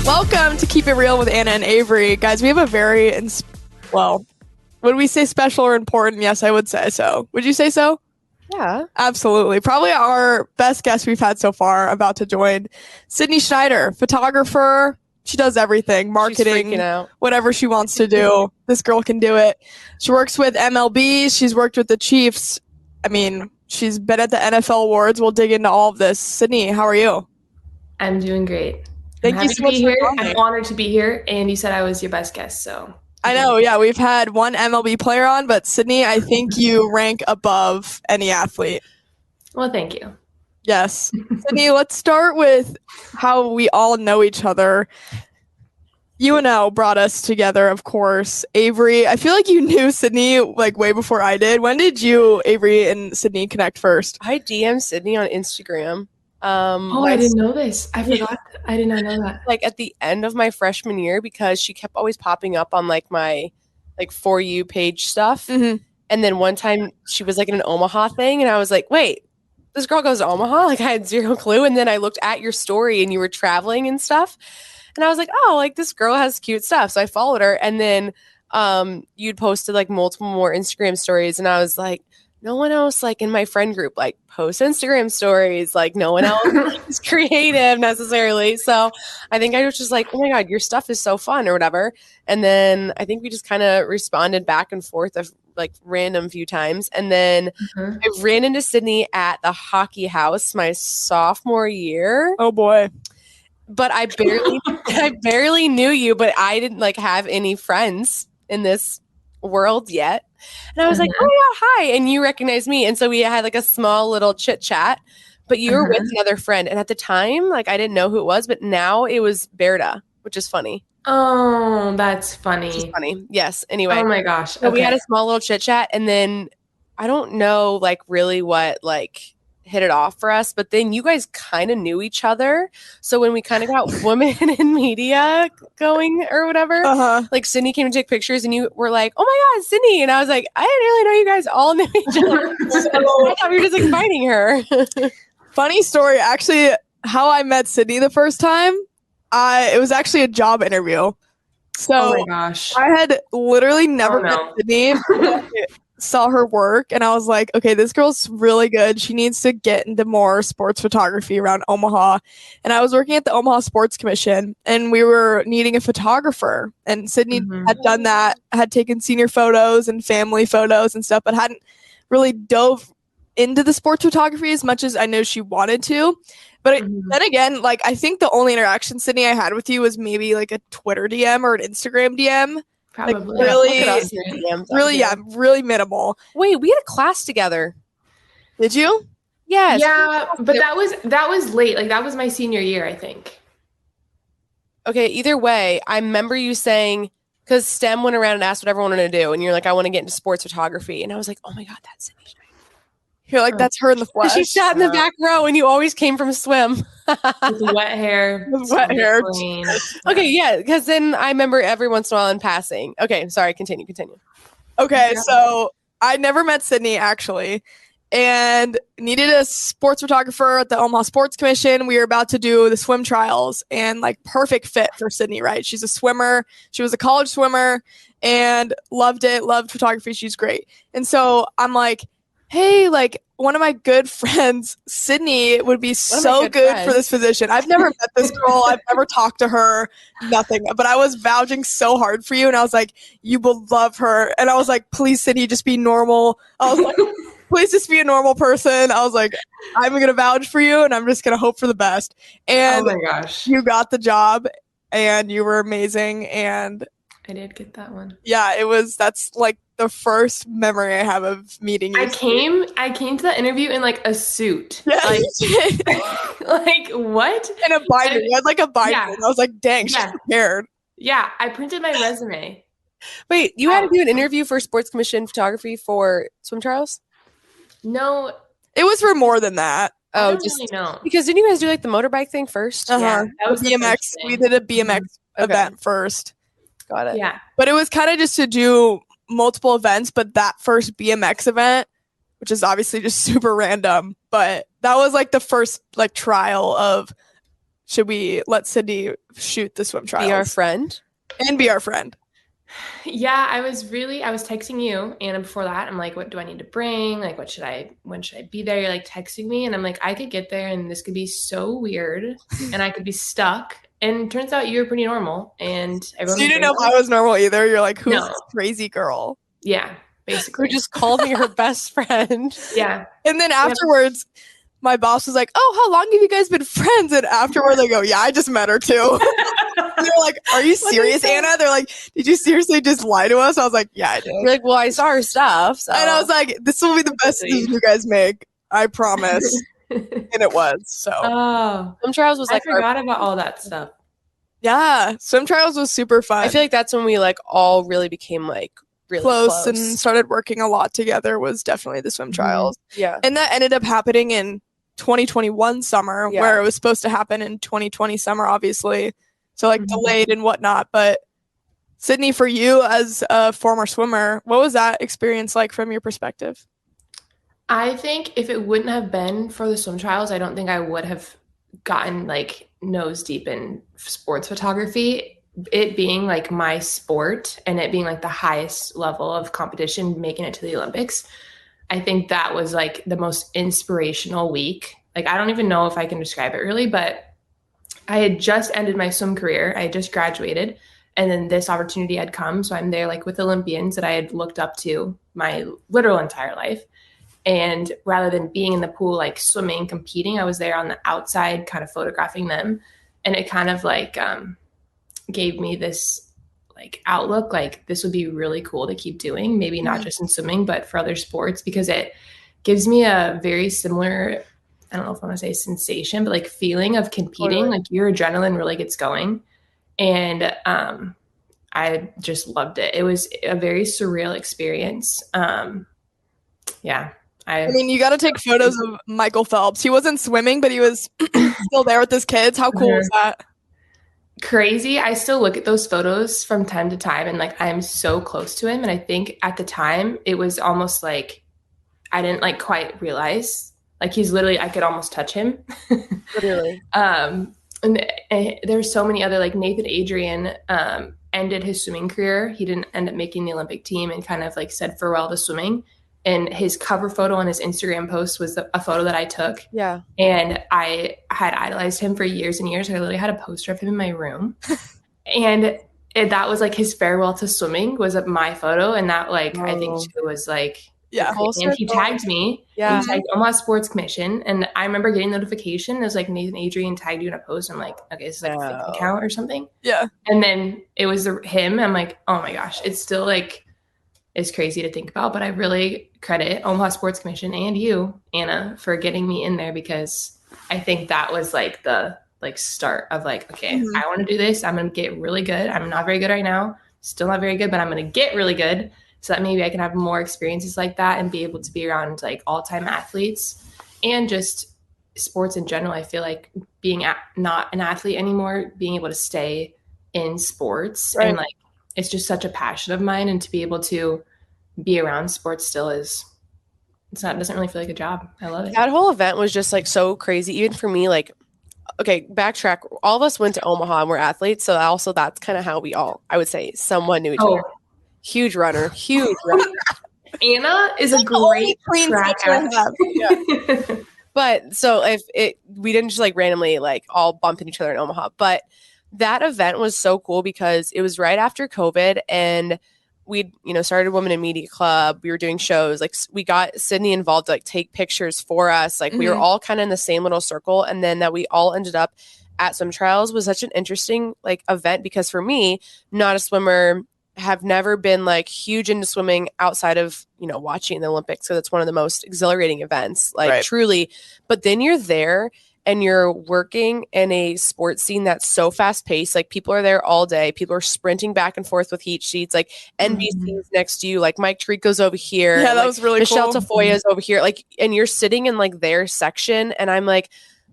Welcome to Keep It Real with Ana and Avarie. Guys, we have a very, would we say special or important? Yes, I would say so. Would you say so? Yeah. Absolutely. Probably our best guest we've had so far about to join. Sydney Schneider, photographer. She does everything, marketing, whatever she wants to do. This girl can do it. She works with MLB. She's worked with the Chiefs. I mean, she's been at the NFL awards. We'll dig into all of this. Sydney, how are you? I'm doing great. Thank you so much for coming. I'm honored to be here, and you said I was your best guest, so. I know, yeah. We've had one MLB player on, but Sydney, I think you rank above any athlete. Well, thank you. Yes. Sydney, let's start with how we all know each other. UNO brought us together, of course. Avarie, I feel like you knew Sydney like way before I did. When did you, Avarie, and Sydney connect first? I DM'd Sydney on Instagram. I didn't know this. I forgot. I did not know that. Like at the end of my freshman year, because she kept always popping up on like my like For You page stuff. Mm-hmm. And then one time she was like in an Omaha thing, and I was like, wait, this girl goes to Omaha? Like I had zero clue. And then I looked at your story and you were traveling and stuff. And I was like, oh, like this girl has cute stuff. So I followed her. And then you'd posted like multiple more Instagram stories. And I was like, no one else like in my friend group like posts Instagram stories. Like no one else is creative necessarily. So I think I was just like, oh my God, your stuff is so fun or whatever. And then I think we just kind of responded back and forth of like random few times. And then I ran into Sydney at the hockey house my sophomore year. Oh boy. But I barely knew you, but I didn't like have any friends in this world yet. And I was like, oh yeah, hi. And you recognized me. And so we had like a small little chit chat, but you were with another friend. And at the time, like I didn't know who it was, but now it was Hurrdat, which is funny. Oh, that's funny. Which is funny. Yes. Anyway. Oh my gosh. So we had a small little chit chat, and then I don't know like really what like hit it off for us, but then you guys kind of knew each other. So when we kind of got women in media going or whatever, like Sydney came to take pictures and you were like, oh my God, Sydney. And I was like, I didn't really know you guys all knew each other. So I thought we were just inviting her. Funny story. Actually, how I met Sydney the first time, it was actually a job interview. So oh my gosh. I had literally never met Sydney. Saw her work and I was like, okay, this girl's really good. She needs to get into more sports photography around Omaha. And I was working at the Omaha Sports Commission and we were needing a photographer. And Sydney had done that, had taken senior photos and family photos and stuff, but hadn't really dove into the sports photography as much as I know she wanted to. But then again, like I think the only interaction, Sydney, I had with you was maybe like a Twitter DM or an Instagram DM. Probably. Like really minimal. Wait, we had a class together. Did you? Yes. Yeah, but that was late. Like that was my senior year, I think. Okay, either way, I remember you saying, because STEM went around and asked what everyone wanted to do, and you're like, I want to get into sports photography. And I was like, oh my God, that's Sydney Schneider. You're like, that's her in the flesh. She sat in the back row and you always came from swim. With wet hair. With wet hair. Okay, yeah, because then I remember every once in a while in passing. Okay, sorry, continue. Okay, so I never met Sydney actually and needed a sports photographer at the Omaha Sports Commission. We were about to do the swim trials and like perfect fit for Sydney, right? She's a swimmer. She was a college swimmer and loved it, loved photography. She's great. And so I'm like, hey, like one of my good friends, Sydney, would be so good for this position. I've never met this girl. I've never talked to her, nothing. But I was vouching so hard for you. And I was like, you will love her. And I was like, please, Sydney, just be normal. I was like, please just be a normal person. I was like, I'm going to vouch for you and I'm just going to hope for the best. And oh my gosh, you got the job and you were amazing. And I did get that one. Yeah, that's like the first memory I have of meeting you. I came to the interview in like a suit. Yeah. Like what? In a binder. You had like a binder. Yeah. And I was like, dang, she's prepared. Yeah, I printed my resume. Wait, you had to do an interview for Sports Commission photography for swim trials? No. It was for more than that. Oh, just really know. Because didn't you guys do like the motorbike thing first? Yeah, that was BMX. We did a BMX event first. Got it. Yeah. But it was kind of just to do multiple events, but that first BMX event, which is obviously just super random, but that was like the first like trial of should we let Sydney shoot the swim trials? Be our friend. And be our friend. Yeah, I was texting you, Anna, before that. I'm like, what do I need to bring? Like, when should I be there? You're like texting me, and I'm like, I could get there and this could be so weird and I could be stuck. And it turns out you were pretty normal. And everyone So you didn't know if I was normal either. You're like, who's No. this crazy girl? Yeah, basically. Who just called me her best friend. Yeah. And then afterwards, my boss was like, oh, how long have you guys been friends? And afterwards, I go, yeah, I just met her too. They're like, are you serious, Anna? They're like, did you seriously just lie to us? I was like, yeah, I did. You're like, well, I saw her stuff. So. And I was like, this will be the best decision you guys make. I promise. And it was. So Swim trials was like I forgot about all that stuff. Yeah, swim trials was super fun. I feel like that's when we like all really became like really close and started working a lot together was definitely the swim trials. Yeah. And that ended up happening in 2021 summer where it was supposed to happen in 2020 summer, obviously. So like delayed and whatnot. But Sydney, for you as a former swimmer, what was that experience like from your perspective? I think if it wouldn't have been for the swim trials, I don't think I would have gotten like nose deep in sports photography. It being like my sport and it being like the highest level of competition, making it to the Olympics, I think that was like the most inspirational week. Like, I don't even know if I can describe it really, but I had just ended my swim career. I had just graduated, and then this opportunity had come. So I'm there like with Olympians that I had looked up to my literal entire life. And rather than being in the pool, like swimming, competing, I was there on the outside kind of photographing them. And it kind of like gave me this like outlook, like this would be really cool to keep doing, maybe not just in swimming, but for other sports, because it gives me a very similar, I don't know if I want to say sensation, but like feeling of competing, like your adrenaline really gets going. And I just loved it. It was a very surreal experience. Yeah. I mean, you got to take photos of Michael Phelps. He wasn't swimming, but he was still there with his kids. How cool was that? Crazy. I still look at those photos from time to time and like I'm so close to him. And I think at the time it was almost like I didn't like quite realize like he's literally, I could almost touch him. Literally. And there's so many other like Nathan Adrian ended his swimming career. He didn't end up making the Olympic team and kind of like said farewell to swimming. And his cover photo on his Instagram post was a photo that I took. Yeah. And I had idolized him for years and years. I literally had a poster of him in my room. And that was like his farewell to swimming was my photo. And that like, I think too was like, and he tagged me. Yeah. He tagged Omaha Sports Commission. And I remember getting notification. It was like Nathan Adrian tagged you in a post. I'm like, okay, this is like a fake account or something. Yeah. And then it was him. I'm like, oh my gosh, it's still like, it's crazy to think about, but I really credit Omaha Sports Commission and you, Anna, for getting me in there because I think that was like the start of like, okay, I want to do this. I'm going to get really good. I'm not very good right now. Still not very good, but I'm going to get really good so that maybe I can have more experiences like that and be able to be around like all-time athletes and just sports in general. I feel like being not an athlete anymore, being able to stay in sports and like, it's just such a passion of mine, and to be able to be around sports still doesn't really feel like a job. I love it. That whole event was just like so crazy. Even for me, like, okay, backtrack. All of us went to Omaha and we're athletes. So also that's kind of how we all, I would say, somewhat knew each other. Huge runner. Anna is a great track athlete. But so we didn't just like randomly like all bump into each other in Omaha, but that event was so cool because it was right after COVID and we, started Women in Media Club. We were doing shows. Like we got Sydney involved to like take pictures for us. Like we were all kind of in the same little circle. And then that we all ended up at swim trials was such an interesting like event because for me, not a swimmer, have never been like huge into swimming outside of, watching the Olympics. So that's one of the most exhilarating events, like truly. But then you're there and you're working in a sports scene that's so fast paced. Like people are there all day. People are sprinting back and forth with heat sheets. Like NBC's next to you. Like Mike Tirico's over here. Yeah, that was really Michelle cool. Tafoya's over here. Like, and you're sitting in like their section. And I'm like,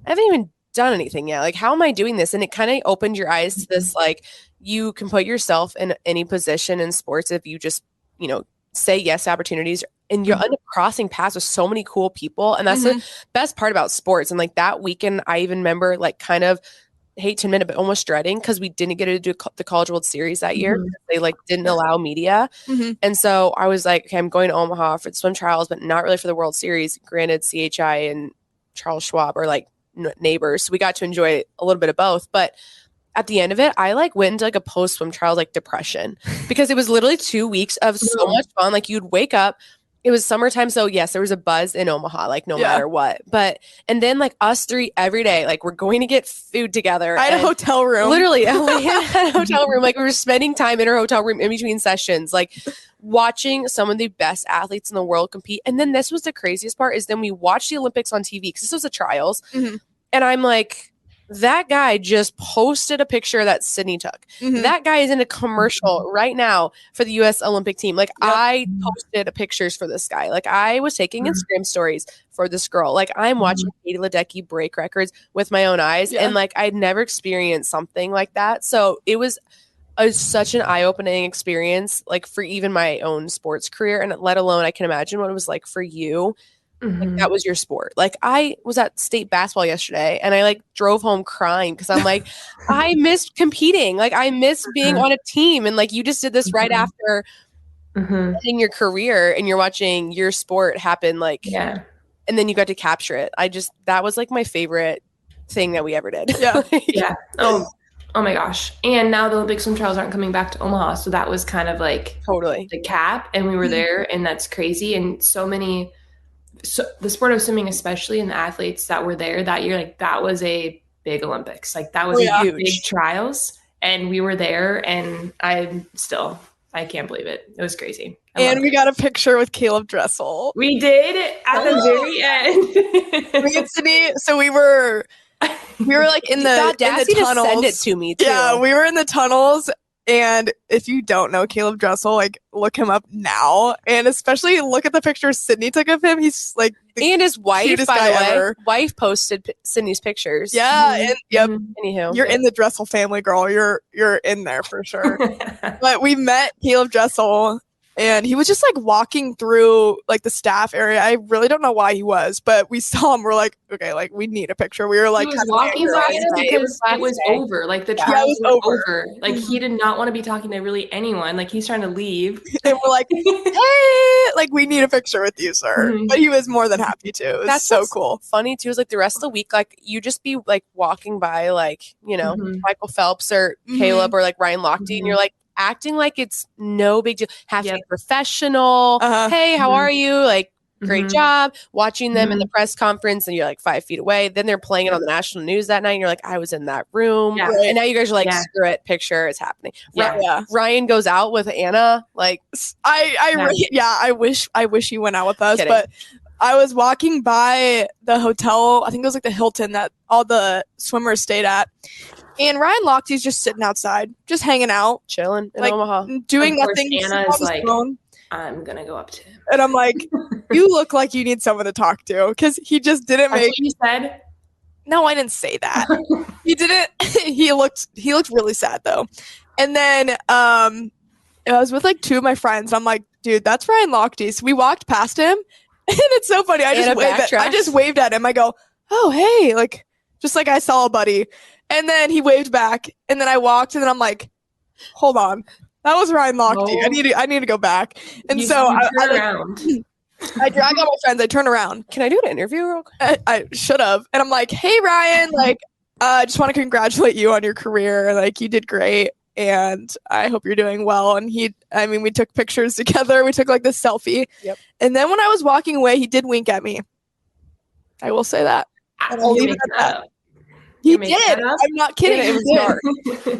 I haven't even done anything yet. Like, how am I doing this? And it kind of opened your eyes to this, like, you can put yourself in any position in sports if you just, say yes to opportunities and you end up crossing paths with so many cool people. And that's the best part about sports. And like that weekend, I even remember like kind of hate to admit it, but almost dreading because we didn't get to do the College World Series that year. They like didn't allow media. And so I was like, okay, I'm going to Omaha for the swim trials, but not really for the World Series. Granted, CHI and Charles Schwab are like neighbors. So we got to enjoy a little bit of both. But at the end of it, I like went into like a post swim trials like depression because it was literally 2 weeks of so much fun. Like you'd wake up. It was summertime, so yes, there was a buzz in Omaha, like no matter what. But and then like us three every day, like we're going to get food together. I had a hotel room. Literally, we had a hotel room. Like we were spending time in our hotel room in between sessions, like watching some of the best athletes in the world compete. And then this was the craziest part is then we watched the Olympics on TV because this was the trials, and I'm like, that guy just posted a picture that Sydney took. That guy is in a commercial right now for the U.S. Olympic team. Like I posted pictures for this guy. Like I was taking Instagram stories for this girl. Like I'm watching Katie Ledecky break records with my own eyes. And like I'd never experienced something like that. So it was such an eye-opening experience, like for even my own sports career. And let alone I can imagine what it was like for you. Like that was your sport. Like I was at state basketball yesterday and I like drove home crying because I'm like, I missed competing. Like I miss being on a team. And like you just did this right after ending your career and you're watching your sport happen. Like, and then you got to capture it. That was like my favorite thing that we ever did. Oh my gosh. And now the Olympic swim trials aren't coming back to Omaha. So that was kind of like totally the cap. And we were there and that's crazy. And so the sport of swimming, especially, and the athletes that were there that year, like that was a big Olympics. Like that was huge. Big trials, and we were there. And I can't believe it. It was crazy. And we got a picture with Caleb Dressel. We did at the very end. Me and Sydney. So we were like in the tunnels. To send it to me too. Yeah, we were in the tunnels. And if you don't know Caleb Dressel, like look him up now, and especially look at the picture Sydney took of him. He's like and his wife, by the way, ever. Wife posted Sydney's pictures. Yeah, and Anywho, you're in the Dressel family, girl. You're in there for sure. But we met Caleb Dressel. And he was just like walking through like the staff area. I really don't know why he was, but we saw him. We're like, okay, like we need a picture. We were like, he was walking by it was over. Like the trial was over. Like he did not want to be talking to really anyone. Like he's trying to leave. And we're like, hey, like we need a picture with you, sir. But he was more than happy to. It was so cool. Funny too is like the rest of the week, like you just be like walking by like, you know, Michael Phelps or Caleb or like Ryan Lochte, and you're like, acting like it's no big deal. Have to be professional. Hey, how are you? Like, great job. Watching them in the press conference and you're like 5 feet away. Then they're playing it on the national news that night and you're like, I was in that room. Yeah. And now you guys are like, screw it, picture, it's happening. Ryan goes out with Ana. Like, I wish he went out with us, but I was walking by the hotel. I think it was like the Hilton that all the swimmers stayed at. And Ryan Lochte's just sitting outside, just hanging out, chilling in like, Omaha, doing nothing. Anna is like, I'm gonna go up to him, and I'm like, you look like you need someone to talk to because he just didn't make. You said, no, I didn't say that. He didn't. He looked really sad though. And then I was with like two of my friends. I'm like, dude, that's Ryan Lochte. So we walked past him, and it's so funny. I just waved at him. I go, oh hey, like just like I saw a buddy. And then he waved back, and then I walked, and then I'm like, "Hold on, that was Ryan Lochte. Oh. I need to go back." And I drag out my friends. I turn around. Can I do an interview real quick? I should have. And I'm like, "Hey Ryan, like, I just want to congratulate you on your career. Like, you did great, and I hope you're doing well." And we took pictures together. We took like this selfie. Yep. And then when I was walking away, he did wink at me. I will say that. And I'll leave it at that. He did. I'm not kidding. It was dark.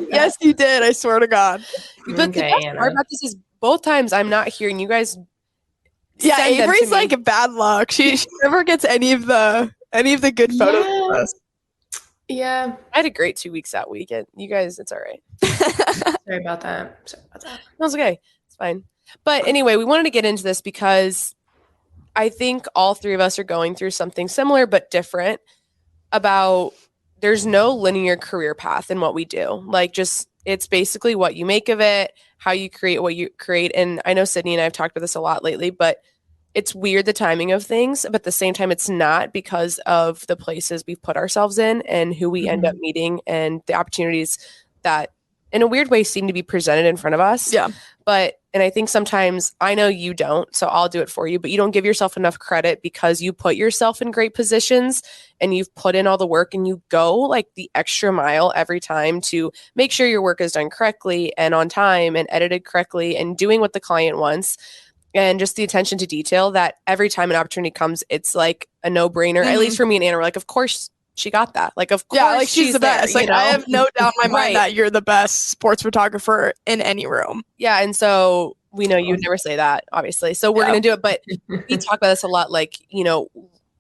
Yes, you did. I swear to God. But the best part about this is both times I'm not here and you guys. Yeah, Averie's like bad luck. She never gets any of the good photos of us. Yeah. I had a great 2 weeks that weekend. You guys, it's all right. Sorry about that. That's okay. It's fine. But anyway, we wanted to get into this because I think all three of us are going through something similar but different about. There's no linear career path in what we do. Like just, it's basically what you make of it, how you create what you create. And I know Sydney and I have talked about this a lot lately, but it's weird, the timing of things, but at the same time, it's not, because of the places we've put ourselves in and who we end up meeting and the opportunities that in a weird way seem to be presented in front of us. Yeah. And I think sometimes, I know you don't, so I'll do it for you, but you don't give yourself enough credit because you put yourself in great positions and you've put in all the work and you go like the extra mile every time to make sure your work is done correctly and on time and edited correctly and doing what the client wants. And just the attention to detail that every time an opportunity comes, it's like a no-brainer. At least for me and Anna, we're like, of course she got that. Like, of course, like she's the best. There, like, I have no doubt in my mind that you're the best sports photographer in any room. Yeah, and so we know you would never say that, obviously. So we're going to do it, but we talk about this a lot. Like,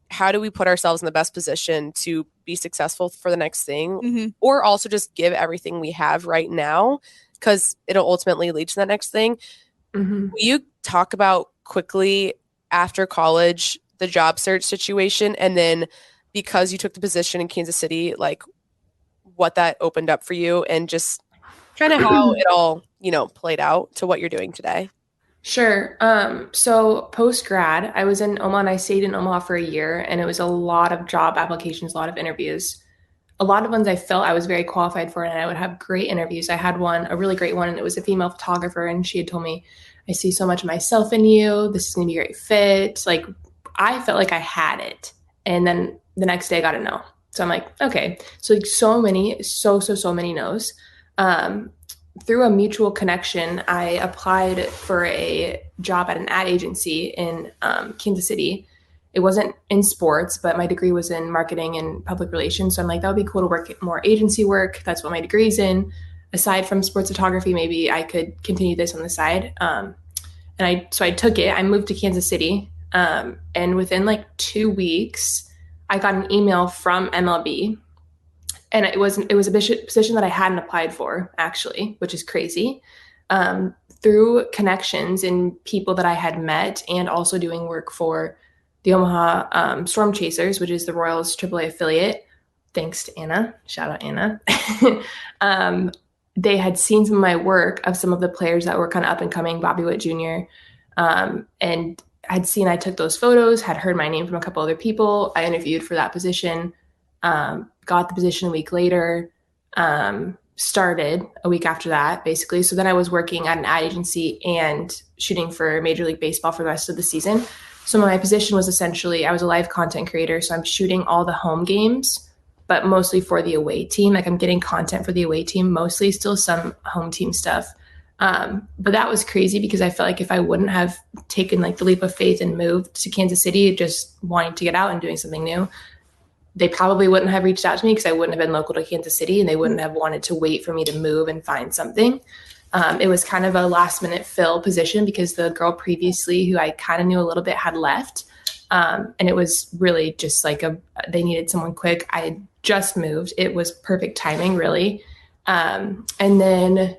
how do we put ourselves in the best position to be successful for the next thing, or also just give everything we have right now, because it'll ultimately lead to that next thing. Will you talk about quickly after college the job search situation, and then because you took the position in Kansas City, like what that opened up for you and just kind of how it all, played out to what you're doing today? Sure. So post grad, I was in Omaha and I stayed in Omaha for a year, and it was a lot of job applications, a lot of interviews, a lot of ones I felt I was very qualified for, and I would have great interviews. I had one, a really great one, and it was a female photographer, and she had told me, I see so much of myself in you. This is going to be a great fit. Like, I felt like I had it. And then the next day I got a no. So I'm like, okay. So like so many no's. Through a mutual connection, I applied for a job at an ad agency in Kansas City. It wasn't in sports, but my degree was in marketing and public relations. So I'm like, that would be cool to work more agency work. That's what my degree's in. Aside from sports photography, maybe I could continue this on the side. So I took it. I moved to Kansas City. And within like 2 weeks, I got an email from MLB. And it was a position that I hadn't applied for, actually, which is crazy. Through connections and people that I had met, and also doing work for the Omaha Storm Chasers, which is the Royals AAA affiliate. Thanks to Anna. Shout out Anna. They had seen some of my work of some of the players that were kind of up and coming, Bobby Witt Jr. And I'd seen, I took those photos, had heard my name from a couple other people. I interviewed for that position, got the position a week later, started a week after that, basically. So then I was working at an ad agency and shooting for Major League Baseball for the rest of the season. So my position was essentially, I was a live content creator. So I'm shooting all the home games, but mostly for the away team. Like, I'm getting content for the away team, mostly, still some home team stuff. But that was crazy because I felt like if I wouldn't have taken like the leap of faith and moved to Kansas City, just wanting to get out and doing something new, they probably wouldn't have reached out to me because I wouldn't have been local to Kansas City, and they wouldn't have wanted to wait for me to move and find something. It was kind of a last minute fill position because the girl previously, who I kind of knew a little bit, had left. And it was really just like they needed someone quick. I had just moved. It was perfect timing, really. And then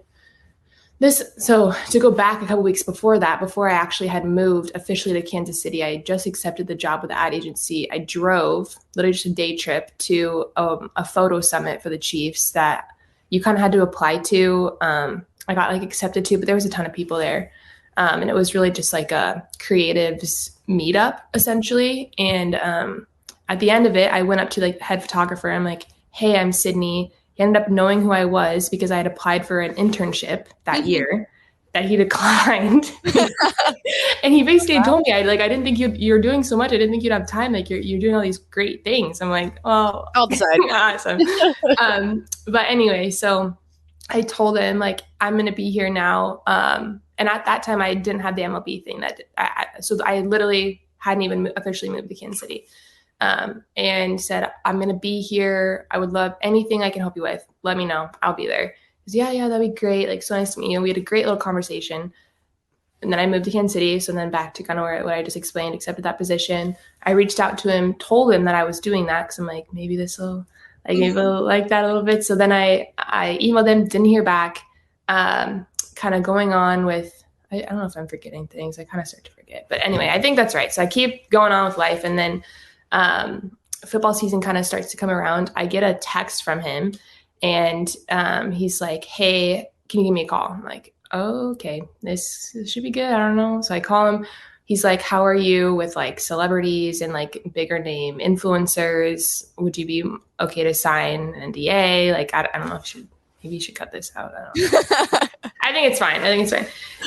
so to go back a couple weeks before that, before I actually had moved officially to Kansas City, I had just accepted the job with the ad agency. I drove literally just a day trip to a photo summit for the Chiefs that you kind of had to apply to. I got like accepted to, but there was a ton of people there. And it was really just like a creatives meetup essentially. And at the end of it, I went up to like the head photographer. I'm like, hey, I'm Sydney. He ended up knowing who I was because I had applied for an internship that year that he declined. And he basically told me, I didn't think you're doing so much. I didn't think you'd have time. Like, you're doing all these great things. I'm like, oh, I'll decide. Awesome. But anyway, so I told him, like, I'm going to be here now. And at that time, I didn't have the MLB thing. So I literally hadn't even officially moved to Kansas City. And said, I'm going to be here. I would love anything I can help you with. Let me know. I'll be there. He goes, yeah, that'd be great. Like, so nice to meet you. We had a great little conversation. And then I moved to Kansas City. So then back to kind of what I just explained, accepted that position. I reached out to him, told him that I was doing that because I'm like, maybe maybe they'll like that a little bit. So then I emailed him, didn't hear back, kind of going on with, I don't know if I'm forgetting things. I kind of start to forget. But anyway, I think that's right. So I keep going on with life. And then football season kind of starts to come around. I get a text from him and he's like, hey, can you give me a call? I'm like, oh, okay, this should be good. I don't know. So I call him. he's like, how are you with like celebrities and like bigger name influencers? Would you be okay to sign an NDA? Like, I don't know if maybe you should cut this out. I don't know. I think it's fine.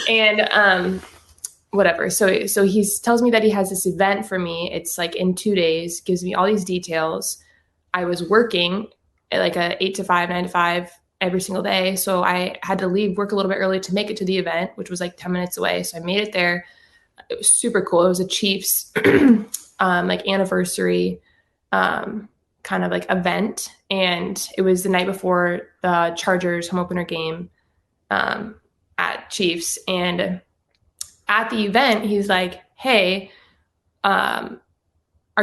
And whatever. So he tells me that he has this event for me. It's like in 2 days, gives me all these details. I was working at like a 8 to 5, 9 to 5 every single day. So I had to leave work a little bit early to make it to the event, which was like 10 minutes away. So I made it there. It was super cool. It was a Chiefs like anniversary kind of like event. And it was the night before the Chargers home opener game at Chiefs. And at the event, he's like, hey, are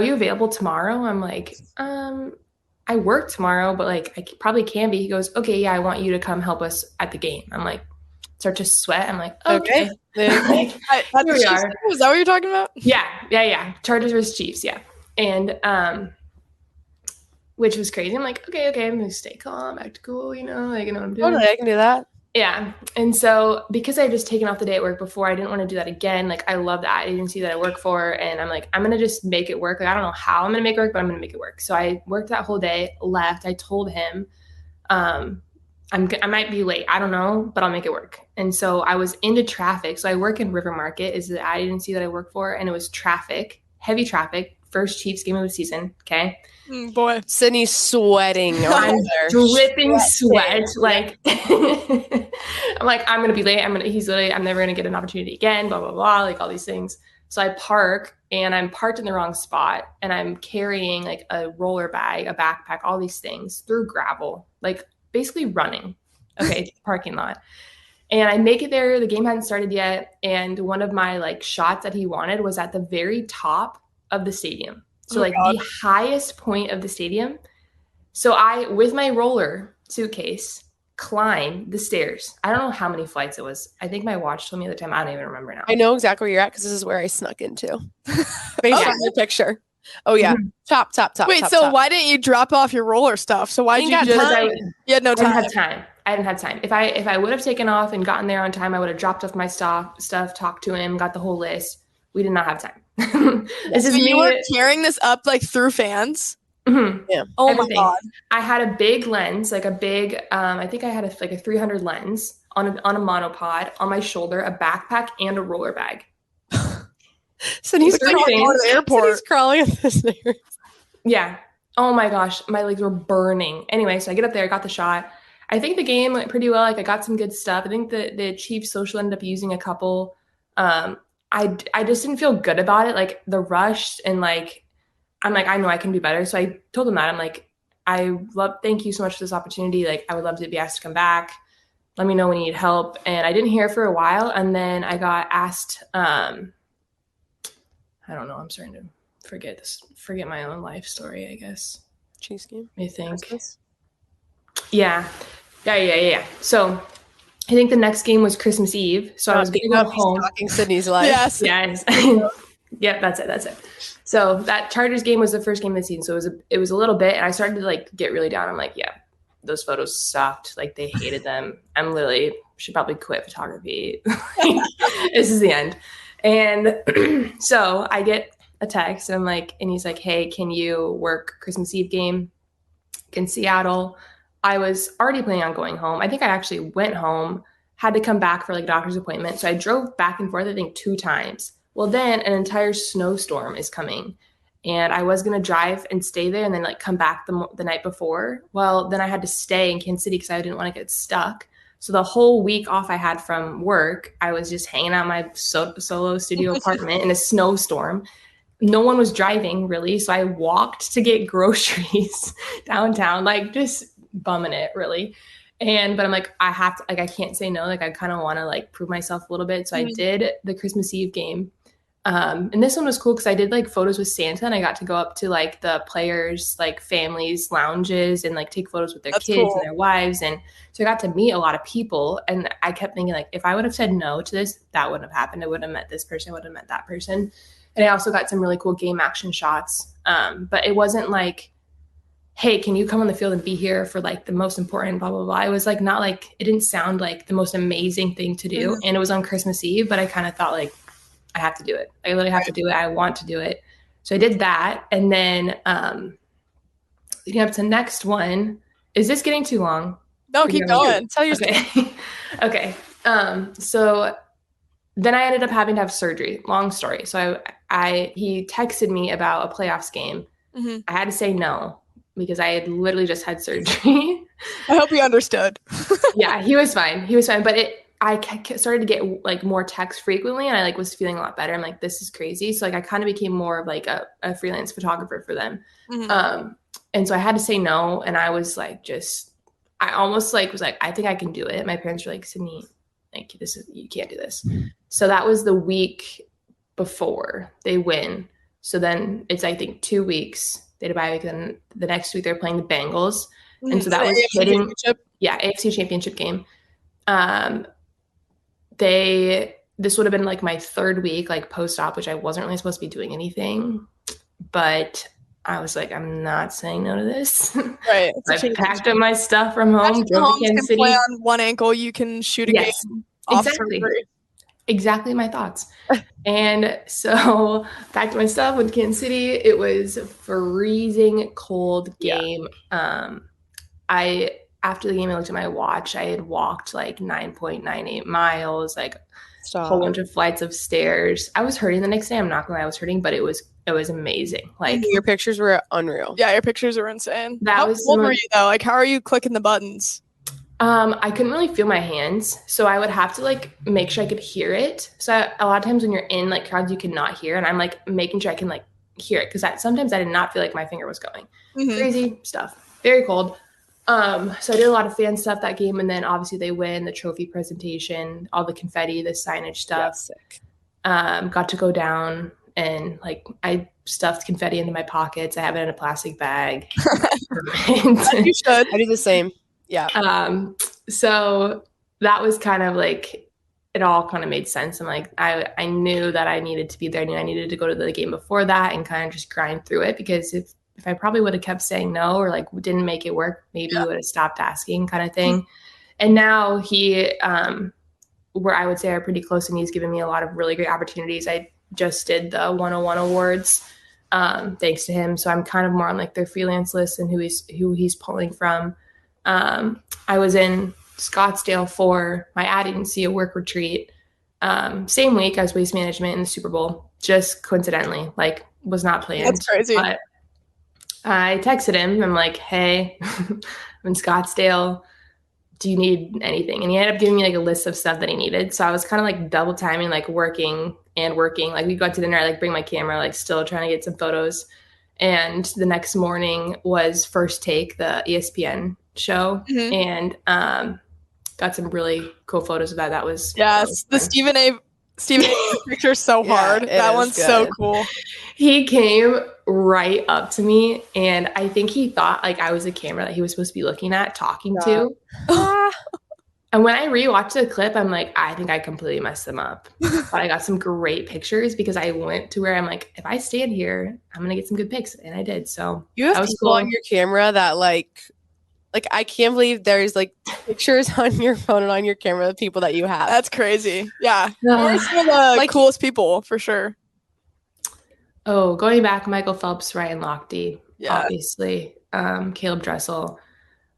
you available tomorrow? I'm like, I work tomorrow, but like I probably can be. He goes, okay, yeah, I want you to come help us at the game. I'm like, start to sweat. I'm like, okay. Like, here we are. Is that what you're talking about? Yeah. Chargers versus Chiefs, yeah. And which was crazy. I'm like, okay, I'm gonna stay calm, act cool, like I know what I'm doing. Totally, I can do that. Yeah. And so because I had just taken off the day at work before, I didn't want to do that again. Like I love the ad agency that I work for. And I'm like, I'm going to just make it work. Like, I don't know how I'm going to make it work, but I'm going to make it work. So I worked that whole day, left. I told him, I might be late. I don't know, but I'll make it work. And so I was into traffic. So I work in River Market is the ad agency that I work for. And it was heavy traffic, first Chiefs game of the season. Okay. Boy, Sydney's sweating. I'm dripping sweat. Like, I'm like, I'm going to be late. He's late. I'm never going to get an opportunity again, blah, blah, blah. Like all these things. So I park and I'm parked in the wrong spot and I'm carrying like a roller bag, a backpack, all these things through gravel, like basically running. Okay. Parking lot. And I make it there. The game hadn't started yet. And one of my like shots that he wanted was at the very top of the stadium. So the highest point of the stadium. So I, with my roller suitcase, climb the stairs. I don't know how many flights it was. I think my watch told me at the time. I don't even remember now. I know exactly where you're at because this is where I snuck into. Based on the picture. Oh yeah. Mm-hmm. Top. Wait, top. Why didn't you drop off your roller stuff? So why'd you just? You had no time. I didn't have time. If I would have taken off and gotten there on time, I would have dropped off my stuff, talked to him, got the whole list. We did not have time. You were carrying this up like through fans. Mm-hmm. Yeah. Oh everything. My God. I had a big lens, like a big. I think I had a 300 lens on a monopod on my shoulder, a backpack, and a roller bag. So he's crawling to the airport. He's crawling at the stairs. Yeah. Oh my gosh, my legs were burning. Anyway, so I get up there, I got the shot. I think the game went pretty well. Like I got some good stuff. I think the Chiefs social ended up using a couple. I just didn't feel good about it. Like the rush and like, I'm like, I know I can do better. So I told him that. I'm like, thank you so much for this opportunity. Like I would love to be asked to come back. Let me know when you need help. And I didn't hear for a while. And then I got asked, I don't know. I'm starting to forget my own life story, I guess. Chiefs game. I think. Yeah. So I think the next game was Christmas Eve. So I was going to go home. Talking Sydney's life. Yes. Yep, that's it. So that Chargers game was the first game of the season. So it was a little bit, and I started to like get really down. I'm like, yeah, those photos sucked. Like they hated them. I'm literally should probably quit photography. This is the end. And so I get a text, and I'm like, and he's like, hey, can you work Christmas Eve game in Seattle? I was already planning on going home. I think I actually went home, had to come back for like a doctor's appointment. So I drove back and forth, I think 2 times. Well, then an entire snowstorm is coming and I was going to drive and stay there and then like come back the night before. Well, then I had to stay in Kansas City because I didn't want to get stuck. So the whole week off I had from work, I was just hanging out in my solo studio apartment in a snowstorm. No one was driving really. So I walked to get groceries downtown, like just bumming it really. But I'm like, I have to, like, I can't say no. Like, I kind of want to like prove myself a little bit. So I did the Christmas Eve game. And this one was cool because I did like photos with Santa and I got to go up to like the players, like families, lounges and like take photos with their kids and their wives. And so I got to meet a lot of people. And I kept thinking like, if I would have said no to this, that wouldn't have happened. I wouldn't have met this person. I would have met that person. And I also got some really cool game action shots. But it wasn't like, hey, can you come on the field and be here for like the most important blah, blah, blah. It was like, not like, it didn't sound like the most amazing thing to do. And it was on Christmas Eve, but I kind of thought like, I have to do it. I literally have to do it. I want to do it. So I did that. And then leading up to the next one, is this getting too long? No, keep going. Tell your story. Okay. So then I ended up having to have surgery. Long story. So he texted me about a playoffs game. Mm-hmm. I had to say no because I had literally just had surgery. I hope you understood. Yeah, he was fine. But I started to get like more texts frequently, and I like was feeling a lot better. I'm like, this is crazy. So like I kind of became more of like a freelance photographer for them. Mm-hmm. And so I had to say no, and I was like, I almost like was like, I think I can do it. My parents were like, Sydney, like you can't do this. So that was the week before they win. So then it's I think 2 weeks. They had a bye week, and the next week they're playing the Bengals. And so that was hitting, AFC Championship game. This would have been like my third week, like post-op, which I wasn't really supposed to be doing anything, but I was like, I'm not saying no to this. Right. I packed up my stuff from home, drove to Kansas City. Play on one ankle, you can shoot a game. Exactly. Exactly my thoughts. And so packed my stuff, went to Kansas City. It was a freezing cold game. Yeah. After the game, I looked at my watch. I had walked like 9.98 miles, like a whole bunch of flights of stairs. I was hurting the next day. I'm not gonna lie, I was hurting, but it was amazing. Like your pictures were unreal. Yeah, your pictures were insane. How old were you though? Like, how are you clicking the buttons? I couldn't really feel my hands, so I would have to like make sure I could hear it. So a lot of times when you're in like crowds, you cannot hear, and I'm like making sure I can like hear it because sometimes I did not feel like my finger was going. Mm-hmm. Crazy stuff. Very cold. So I did a lot of fan stuff that game, and then obviously they win, the trophy presentation, all the confetti, the signage stuff. Got to go down and like I stuffed confetti into my pockets. I have it in a plastic bag. You should. I do the same. Yeah. So that was kind of like, it all kind of made sense. And like, I knew that I needed to be there. I knew I needed to go to the game before that and kind of just grind through it, because if I probably would have kept saying no or like didn't make it work, maybe you would have stopped asking kind of thing. And now he, where I would say are pretty close, and he's given me a lot of really great opportunities. I just did the 101 awards, thanks to him. So I'm kind of more on like their freelance list and who he's pulling from. I was in Scottsdale for my ad agency, a work retreat, same week as Waste Management in the Super Bowl, just coincidentally, like was not planned. That's crazy. But I texted him. I'm like, hey, I'm in Scottsdale. Do you need anything? And he ended up giving me like a list of stuff that he needed. So I was kind of like double timing, like working. Like we got to dinner, I like bring my camera, like still trying to get some photos. And the next morning was First Take, the ESPN show. Mm-hmm. And got some really cool photos of that. That was the Stephen A. picture is so hard. That one's good. So cool. He came right up to me, and I think he thought like I was the camera that he was supposed to be looking at, talking to. And when I rewatched the clip, I'm like, I think I completely messed them up. But I got some great pictures because I went to where I'm like, if I stand here, I'm gonna get some good pics, and I did. So you have people on your camera that like I can't believe there's like pictures on your phone and on your camera of people that you have. That's crazy. Yeah. You're some of the like, coolest people for sure. Oh, going back, Michael Phelps, Ryan Lochte, obviously. Caleb Dressel.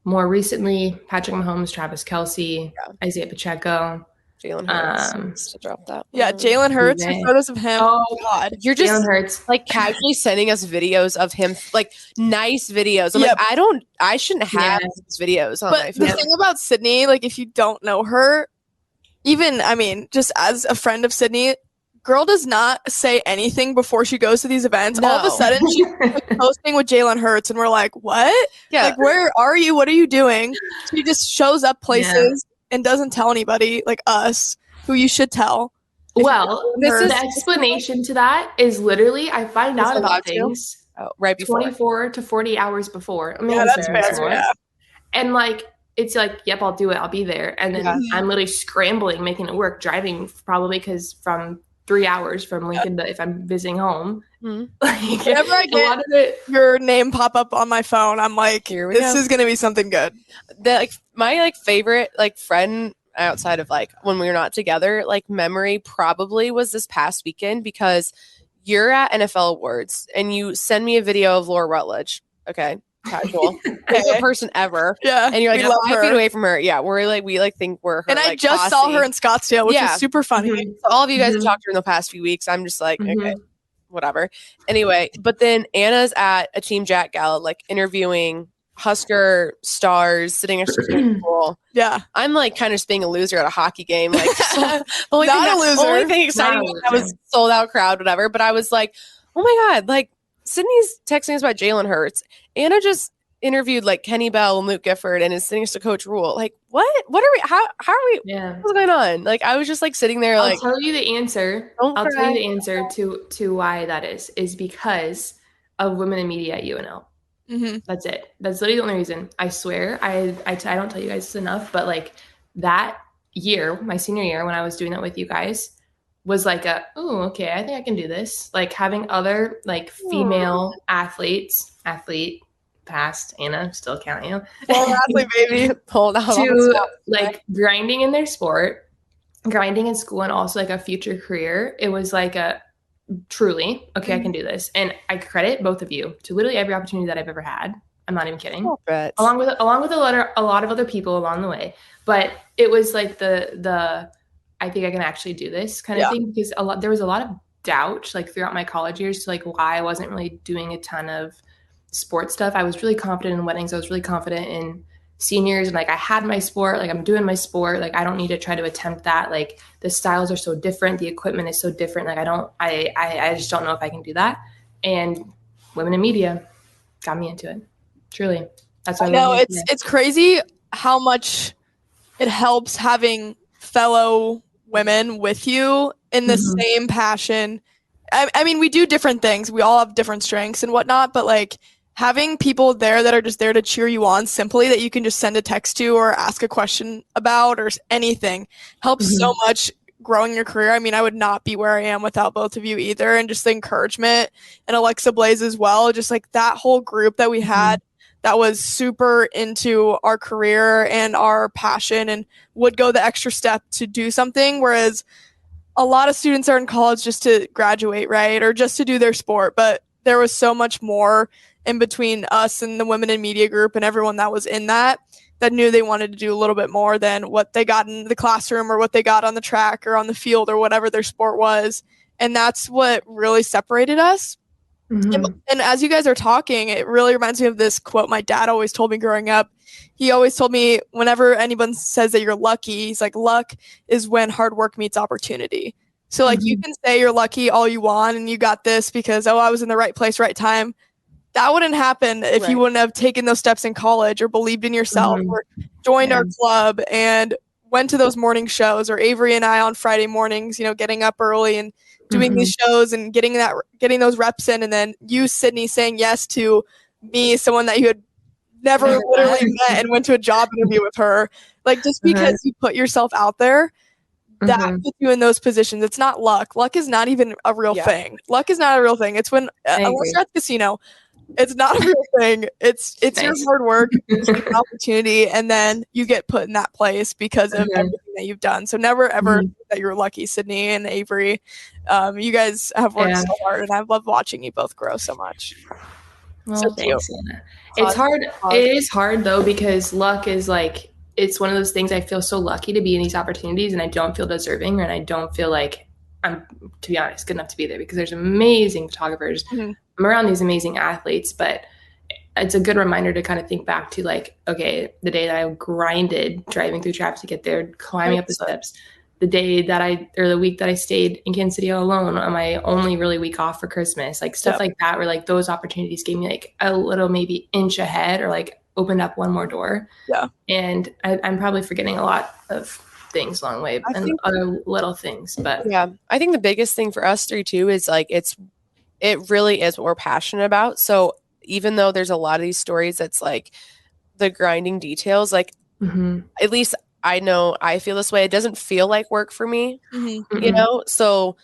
More recently, Patrick Mahomes, Travis Kelce, Isaiah Pacheco. Jalen Hurts to drop that. Yeah, Jalen Hurts. Photos of him. Oh God, you're just like casually sending us videos of him, like nice videos. I'm like, I shouldn't have these videos on my phone. The thing about Sydney, like if you don't know her, even just as a friend of Sydney, girl does not say anything before she goes to these events. No. All of a sudden, she's like, posting with Jalen Hurts, and we're like, what? Yeah. Like, where are you? What are you doing? She just shows up places. And doesn't tell anybody, like us, who you should tell. Well, the explanation to that is literally I find out about things right before 24 to 40 hours before. That's fair. Yeah. And like it's like, yep, I'll do it. I'll be there. And then I'm literally scrambling, making it work, driving probably because from 3 hours from Lincoln to if I'm visiting home. Mm-hmm. Like, whenever I get your name pop up on my phone, I'm like, this is gonna be something good. My favorite friend outside of like when we were not together, like memory probably was this past weekend because you're at NFL Awards and you send me a video of Laura Rutledge. Okay. Casual. Favorite person ever. Yeah. And you're like 5 feet away from her. Yeah. We like think we're her. And I like, just posse. saw her in Scottsdale, which was super funny. Mm-hmm. So all of you guys have talked to her in the past few weeks. I'm just like, okay, whatever. Anyway, but then Anna's at a Team Jack Gala, like interviewing Husker stars, sitting next to people. Yeah. I'm like kind of just being a loser at a hockey game. Like, the only thing exciting was that was sold out crowd, whatever. But I was like, oh my God, like Sydney's texting us about Jalen Hurts. Anna just interviewed like Kenny Bell and Luke Gifford and is sitting next to Coach Rule. Like, what are we, how are we, what's going on? Like, I was just like sitting there like. I'll tell you the answer to why that is because of women in media at UNL. That's it. That's literally the only reason. I swear. I don't tell you guys this enough, but like that year, my senior year, when I was doing that with you guys, was like okay, I think I can do this. Like having other like female athlete past Anna, still counting you. Well, athlete baby. Hold on. To like grinding in their sport, grinding in school, and also like a future career. It was like truly, okay, I can do this. And I credit both of you to literally every opportunity that I've ever had. I'm not even kidding. Along with a lot of other people along the way. But it was like the I think I can actually do this kind of thing, because there was a lot of doubt like throughout my college years to like why I wasn't really doing a ton of sports stuff. I was really confident in weddings. I was really confident in seniors, and like I had my sport, like I'm doing my sport, like I don't need to try to attempt that. Like the styles are so different, the equipment is so different, like I just don't know if I can do that. And women in media got me into it. Truly, that's why I know it's crazy how much it helps having fellow women with you in the same passion. I mean, we do different things, we all have different strengths and whatnot, but like having people there that are just there to cheer you on simply, that you can just send a text to or ask a question about or anything, helps so much growing your career. I mean, I would not be where I am without both of you either. And just the encouragement, and Alexa Blaze as well, just like that whole group that we had that was super into our career and our passion and would go the extra step to do something. Whereas a lot of students are in college just to graduate, right? Or just to do their sport. But there was so much more in between us and the women in media group and everyone that was in that knew they wanted to do a little bit more than what they got in the classroom or what they got on the track or on the field or whatever their sport was. And that's what really separated us. And as you guys are talking, it really reminds me of this quote my dad always told me growing up. He always told me, whenever anyone says that you're lucky, he's like, luck is when hard work meets opportunity. So like you can say you're lucky all you want and you got this because, I was in the right place, right time. That wouldn't happen if you wouldn't have taken those steps in college or believed in yourself or joined our club and went to those morning shows, or Avarie and I on Friday mornings, getting up early and doing these shows and getting those reps in. And then you, Sydney, saying yes to me, someone that you had never literally met, and went to a job interview with her. Like just because you put yourself out there, that puts you in those positions. It's not luck. Luck is not even a real thing. Luck is not a real thing. It's when unless you're at the casino, it's not a real thing. It's your hard work, it's an opportunity, and then you get put in that place because of everything that you've done. So never ever that you're lucky, Sydney and Avarie. You guys have worked so hard, and I've loved watching you both grow so much. Well, so thanks, Anna. It's hard. It is hard though, because luck is like, it's one of those things. I feel so lucky to be in these opportunities, and I don't feel deserving, and I don't feel like I'm, to be honest, good enough to be there, because there's amazing photographers. I'm around these amazing athletes, but it's a good reminder to kind of think back to like, okay, the day that I grinded driving through traffic to get there, climbing up the steps, the day that the week that I stayed in Kansas City all alone on my only really week off for Christmas, like stuff like that, where like those opportunities gave me like a little maybe inch ahead, or like opened up one more door. Yeah. And I'm probably forgetting a lot of things along the way and other little things, but yeah, I think the biggest thing for us three too is like, it really is what we're passionate about. So even though there's a lot of these stories that's like the grinding details, like at least I know I feel this way. It doesn't feel like work for me, So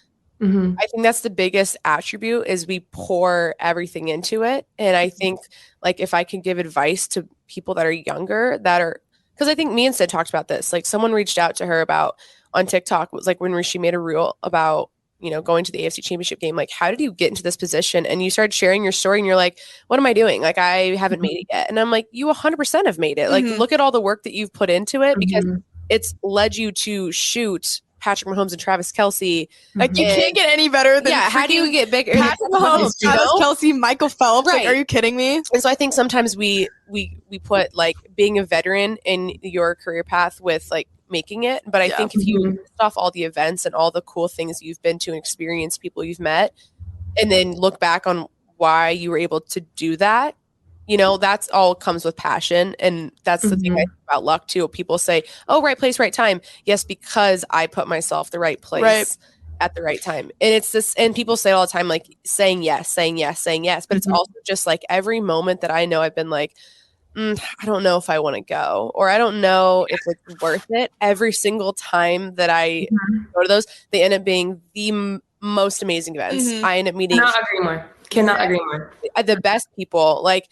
I think that's the biggest attribute, is we pour everything into it. And I think like if I can give advice to people that are younger, that are because I think me and Sid talked about this. Like someone reached out to her about on TikTok, was like when she made a reel about, going to the AFC Championship game. Like, how did you get into this position? And you started sharing your story and you're like, what am I doing? Like, I haven't made it yet. And I'm like, you 100% have made it. Like, look at all the work that you've put into it because it's led you to shoot Patrick Mahomes and Travis Kelce. Like, you can't get any better than how do you get bigger? Patrick Mahomes, Travis Kelce, Michael Phelps. Right. Like, are you kidding me? And so I think sometimes we put like being a veteran in your career path with like making it. But I think if you list off all the events and all the cool things you've been to and experienced, people you've met, and then look back on why you were able to do that, that's all comes with passion. And that's the thing I think about luck too. People say, oh, right place, right time. Yes, because I put myself the right place at the right time. And it's this, and people say all the time, like saying yes, saying yes, saying yes. But it's also just like every moment that I know I've been like, I don't know if I want to go, or I don't know if it's worth it. Every single time that I go to those, they end up being the most amazing events. I end up meeting Cannot agree more. The best people, like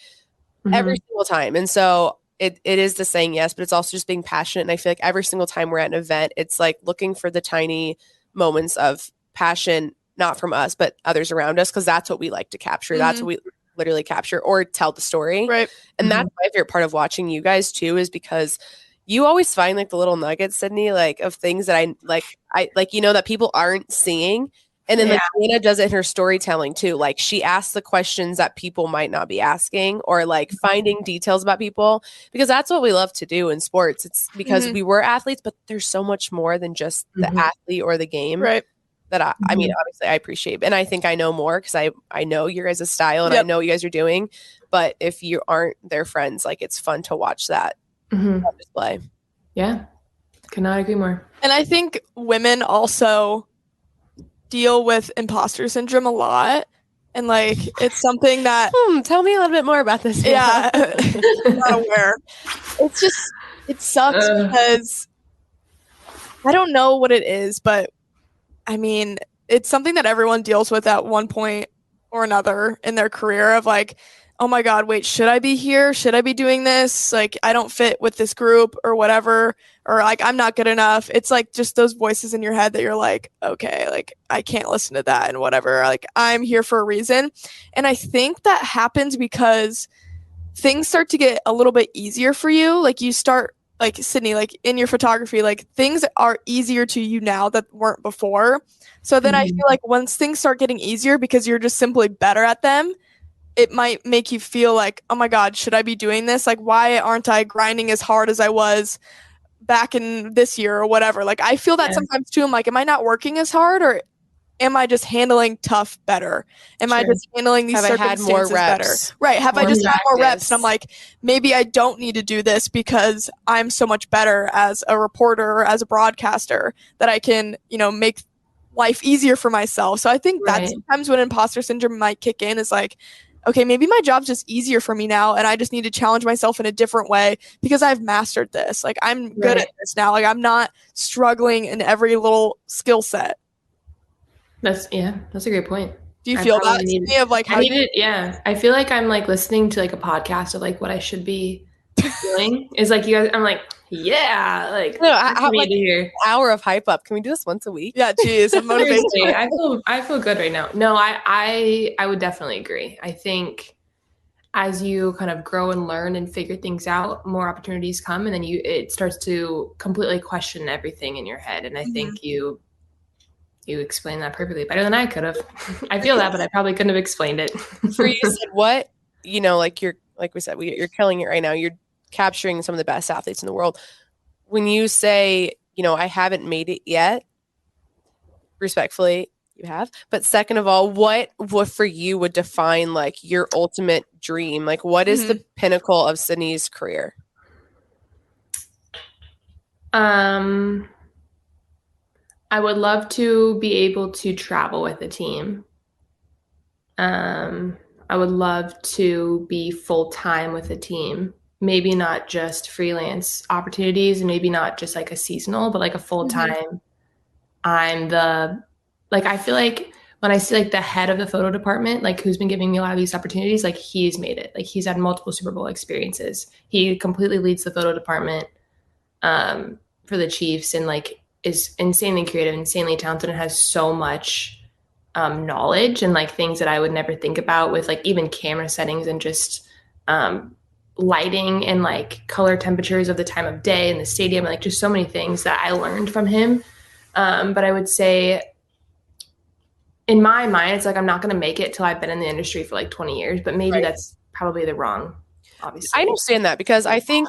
every single time. And so it is the saying yes, but it's also just being passionate. And I feel like every single time we're at an event, it's like looking for the tiny moments of passion, not from us, but others around us, because that's what we like to capture. That's what we literally capture or tell the story. Right. And that's my favorite part of watching you guys too, is because you always find like the little nuggets, Sydney, like of things that I that people aren't seeing. And then like Ana does it in her storytelling too. Like she asks the questions that people might not be asking, or like finding details about people, because that's what we love to do in sports. It's because we were athletes, but there's so much more than just the athlete or the game. Right. That I mean, obviously I appreciate, and I think I know more because I know your guys' style and I know what you guys are doing. But if you aren't their friends, like it's fun to watch that display. Yeah, cannot agree more. And I think women also deal with imposter syndrome a lot, and like it's something that tell me a little bit more about this. Yeah, I'm not aware. It's just it sucks because I don't know what it is, but I mean, it's something that everyone deals with at one point or another in their career of like, oh my God, wait, should I be here? Should I be doing this? Like, I don't fit with this group or whatever, or like, I'm not good enough. It's like just those voices in your head that you're like, okay, like I can't listen to that and whatever. Like, I'm here for a reason. And I think that happens because things start to get a little bit easier for you. Like you start, like Sydney, like in your photography, like things are easier to you now that weren't before. So then I feel like once things start getting easier because you're just simply better at them, it might make you feel like, oh my God, should I be doing this? Like, why aren't I grinding as hard as I was back in this year or whatever? Like, I feel that sometimes too. I'm like, am I not working as hard, or am I just handling tough better? Am I just handling these circumstances better? Right. Have I just had more reps? And I'm like, maybe I don't need to do this because I'm so much better as a reporter or as a broadcaster that I can, make life easier for myself. So I think that's sometimes when imposter syndrome might kick in, is like, okay, maybe my job's just easier for me now, and I just need to challenge myself in a different way because I've mastered this. Like, I'm good at this now. Like, I'm not struggling in every little skill set. That's a great point. Do you feel that? I feel like I'm like listening to like a podcast of like what I should be doing. Is like you guys, I'm like, like I need to hear an hour of hype up. Can we do this once a week? Yeah, geez, I'm motivated. I feel good right now. No, I would definitely agree. I think as you kind of grow and learn and figure things out, more opportunities come, and then it starts to completely question everything in your head. And I think you explained that perfectly, better than I could have. I feel that, but I probably couldn't have explained it. For you, said what? Like we said, you're killing it right now. You're capturing some of the best athletes in the world. When you say, I haven't made it yet, respectfully, you have. But second of all, what for you would define like your ultimate dream? Like, what is the pinnacle of Sydney's career? I would love to be able to travel with a team. I would love to be full-time with a team. Maybe not just freelance opportunities, and maybe not just like a seasonal, but like a full-time. I feel like when I see like the head of the photo department, like who's been giving me a lot of these opportunities, like he's made it. Like he's had multiple Super Bowl experiences. He completely leads the photo department. for the Chiefs, and like is insanely creative, insanely talented, and has so much knowledge and like things that I would never think about with like even camera settings and just lighting and like color temperatures of the time of day in the stadium, and like just so many things that I learned from him. But I would say in my mind, it's like I'm not going to make it till I've been in the industry for like 20 years, but maybe that's probably the wrong, obviously. I understand that because I think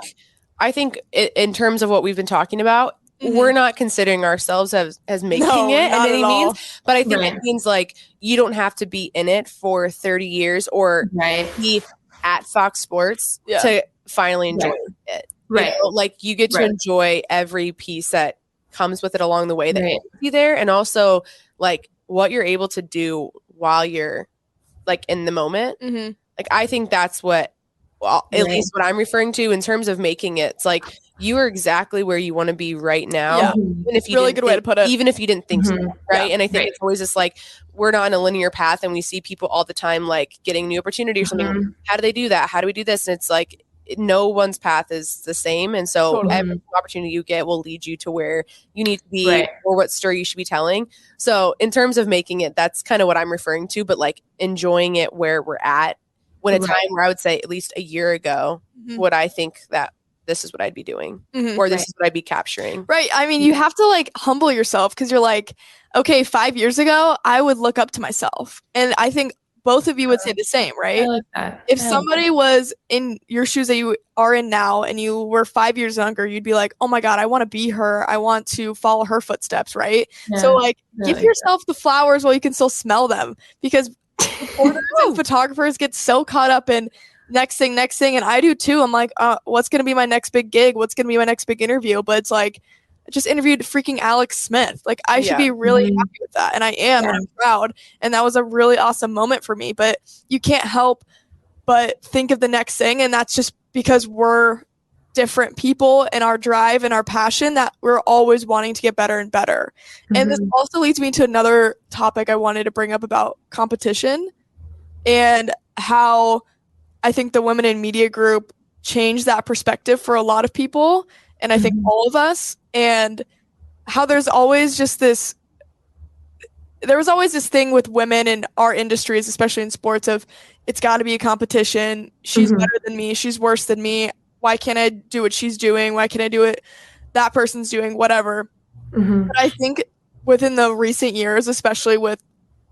in terms of what we've been talking about, we're not considering ourselves as making it in any means, but I think it means like you don't have to be in it for 30 years or be at Fox Sports to finally enjoy it. Right. You know, like you get to enjoy every piece that comes with it along the way that you be there, and also like what you're able to do while you're like in the moment. Like I think that's what, well, at least what I'm referring to in terms of making it. It's like you are exactly where you want to be right now. Even if you really good way to put it. Even if you didn't think so, right? And I think it's always just like we're not on a linear path, and we see people all the time like getting a new opportunity or something. How do they do that? How do we do this? And it's like no one's path is the same, and so every opportunity you get will lead you to where you need to be or what story you should be telling. So in terms of making it, that's kind of what I'm referring to, but like enjoying it where we're at. When a time where I would say at least a year ago, would I think that this is what I'd be doing or this is what I'd be capturing. Right. I mean, you have to like humble yourself because you're like, okay, 5 years ago, I would look up to myself. And I think both of you would say the same, right? I like that. If somebody was in your shoes that you are in now and you were 5 years younger, you'd be like, oh my God, I want to be her. I want to follow her footsteps, right? So like give yourself the flowers while you can still smell them, because reporters and photographers get so caught up in next thing, and I do too. I'm like, what's gonna be my next big gig? What's gonna be my next big interview? But it's like, I just interviewed freaking Alex Smith. Like, I should be really happy with that, and I am, and I'm proud. And that was a really awesome moment for me. But you can't help but think of the next thing, and that's just because we're different people and our drive and our passion that we're always wanting to get better and better. And this also leads me to another topic I wanted to bring up about competition and how I think the Women in Media group changed that perspective for a lot of people, and I think all of us, and how there was always this thing with women in our industries, especially in sports, of it's got to be a competition. She's better than me. She's worse than me. Why can't I do what she's doing? Why can't I do it that person's doing? Whatever. But I think within the recent years, especially with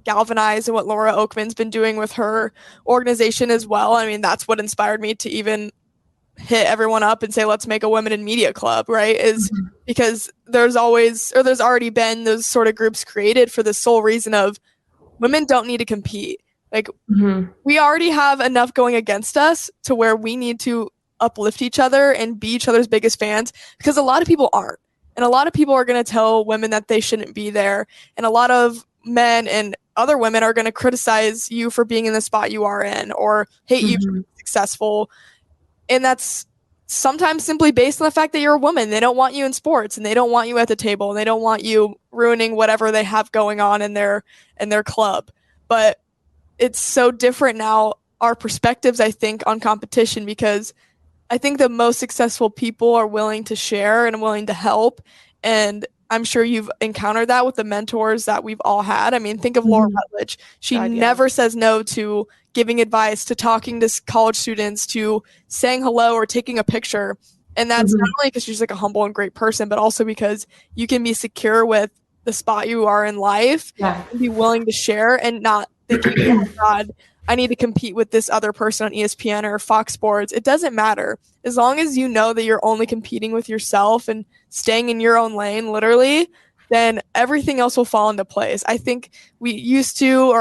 Galvanize and what Laura Oakman's been doing with her organization as well, I mean, that's what inspired me to even hit everyone up and say, let's make a Women in Media club, right? Is because there's already been those sort of groups created for the sole reason of women don't need to compete. Like, we already have enough going against us to where we need to uplift each other and be each other's biggest fans, because a lot of people aren't. And a lot of people are going to tell women that they shouldn't be there. And a lot of men and other women are going to criticize you for being in the spot you are in, or hate you for being successful. And that's sometimes simply based on the fact that you're a woman. They don't want you in sports, and they don't want you at the table, and they don't want you ruining whatever they have going on in their club. But it's so different now, our perspectives, I think, on competition, because I think the most successful people are willing to share and willing to help. And I'm sure you've encountered that with the mentors that we've all had. I mean, think of Laura Rutledge. She never says no to giving advice, to talking to college students, to saying hello or taking a picture. And that's not only because she's like a humble and great person, but also because you can be secure with the spot you are in life and be willing to share and not thinking, oh God, I need to compete with this other person on ESPN or Fox Sports. It doesn't matter. As long as you know that you're only competing with yourself and staying in your own lane, literally, then everything else will fall into place. I think I used to,